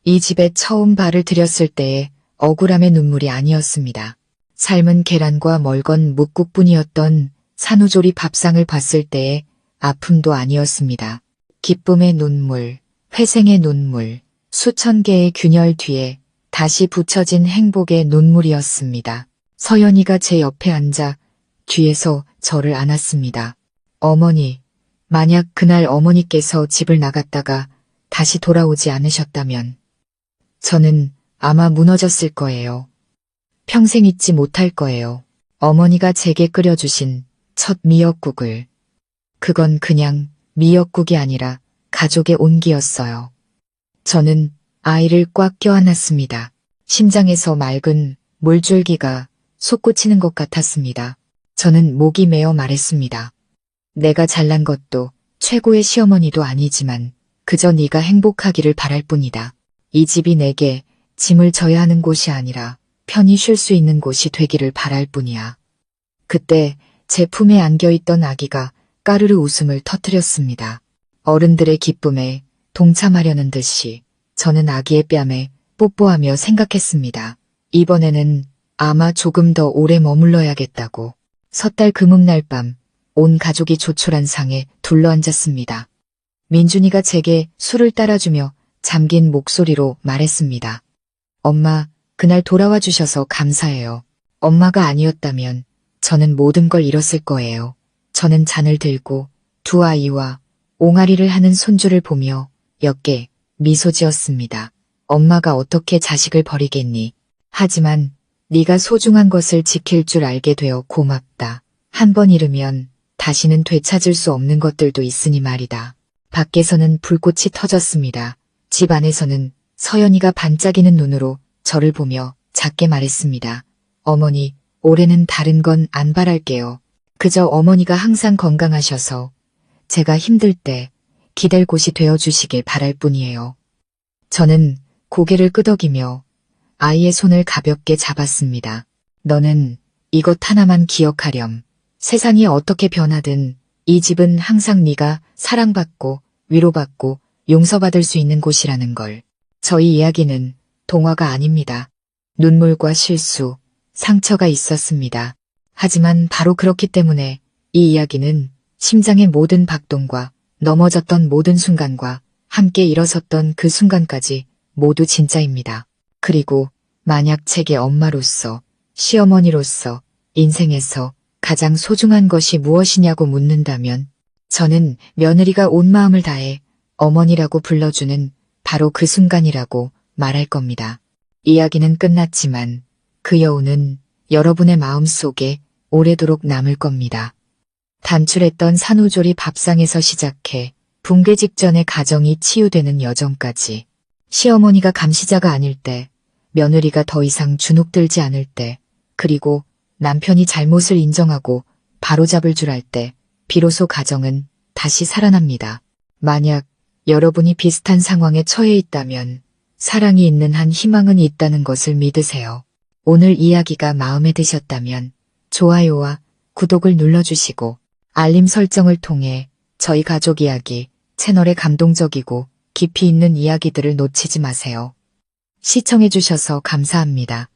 이 집에 처음 발을 들였을 때의 억울함의 눈물이 아니었습니다. 삶은 계란과 멀건 묵국뿐이었던 산후조리 밥상을 봤을 때의 아픔도 아니었습니다. 기쁨의 눈물, 회생의 눈물, 수천 개의 균열 뒤에 다시 붙여진 행복의 눈물이었습니다. 서연이가 제 옆에 앉아 뒤에서 저를 안았습니다. 어머니, 만약 그날 어머니께서 집을 나갔다가 다시 돌아오지 않으셨다면 저는 아마 무너졌을 거예요. 평생 잊지 못할 거예요. 어머니가 제게 끓여주신 첫 미역국을. 그건 그냥 미역국이 아니라 가족의 온기였어요. 저는 아이를 꽉 껴안았습니다. 심장에서 맑은 물줄기가 솟구치는 것 같았습니다. 저는 목이 메어 말했습니다. 내가 잘난 것도 최고의 시어머니도 아니지만 그저 네가 행복하기를 바랄 뿐이다. 이 집이 내게 짐을 져야 하는 곳이 아니라 편히 쉴 수 있는 곳이 되기를 바랄 뿐이야. 그때 제 품에 안겨있던 아기가 까르르 웃음을 터뜨렸습니다. 어른들의 기쁨에 동참하려는 듯이 저는 아기의 뺨에 뽀뽀하며 생각했습니다. 이번에는 아마 조금 더 오래 머물러야겠다고. 섣달 금음날 밤 온 가족이 조촐한 상에 둘러앉았습니다. 민준이가 제게 술을 따라주며 잠긴 목소리로 말했습니다. 엄마, 그날 돌아와 주셔서 감사해요. 엄마가 아니었다면 저는 모든 걸 잃었을 거예요. 저는 잔을 들고 두 아이와 옹알이를 하는 손주를 보며 옅게 미소 지었습니다. 엄마가 어떻게 자식을 버리겠니? 하지만 네가 소중한 것을 지킬 줄 알게 되어 고맙다. 한 번 잃으면 다시는 되찾을 수 없는 것들도 있으니 말이다. 밖에서는 불꽃이 터졌습니다. 집 안에서는 서연이가 반짝이는 눈으로 저를 보며 작게 말했습니다. 어머니, 올해는 다른 건 안 바랄게요. 그저 어머니가 항상 건강하셔서 제가 힘들 때 기댈 곳이 되어주시길 바랄 뿐이에요. 저는 고개를 끄덕이며 아이의 손을 가볍게 잡았습니다. 너는 이것 하나만 기억하렴. 세상이 어떻게 변하든 이 집은 항상 네가 사랑받고 위로받고 용서받을 수 있는 곳이라는 걸. 저희 이야기는 동화가 아닙니다. 눈물과 실수, 상처가 있었습니다. 하지만 바로 그렇기 때문에 이 이야기는 심장의 모든 박동과 넘어졌던 모든 순간과 함께 일어섰던 그 순간까지 모두 진짜입니다. 그리고 만약 제게 엄마로서, 시어머니로서, 인생에서 가장 소중한 것이 무엇이냐고 묻는다면 저는 며느리가 온 마음을 다해 어머니라고 불러주는 바로 그 순간이라고 말할 겁니다. 이야기는 끝났지만 그 여운은 여러분의 마음 속에 오래도록 남을 겁니다. 단출했던 산후조리 밥상에서 시작해 붕괴 직전의 가정이 치유되는 여정까지, 시어머니가 감시자가 아닐 때, 며느리가 더 이상 주눅들지 않을 때, 그리고 남편이 잘못을 인정하고 바로잡을 줄 알 때, 비로소 가정은 다시 살아납니다. 만약 여러분이 비슷한 상황에 처해 있다면 사랑이 있는 한 희망은 있다는 것을 믿으세요. 오늘 이야기가 마음에 드셨다면 좋아요와 구독을 눌러주시고 알림 설정을 통해 저희 가족 이야기 채널의 감동적이고 깊이 있는 이야기들을 놓치지 마세요. 시청해주셔서 감사합니다.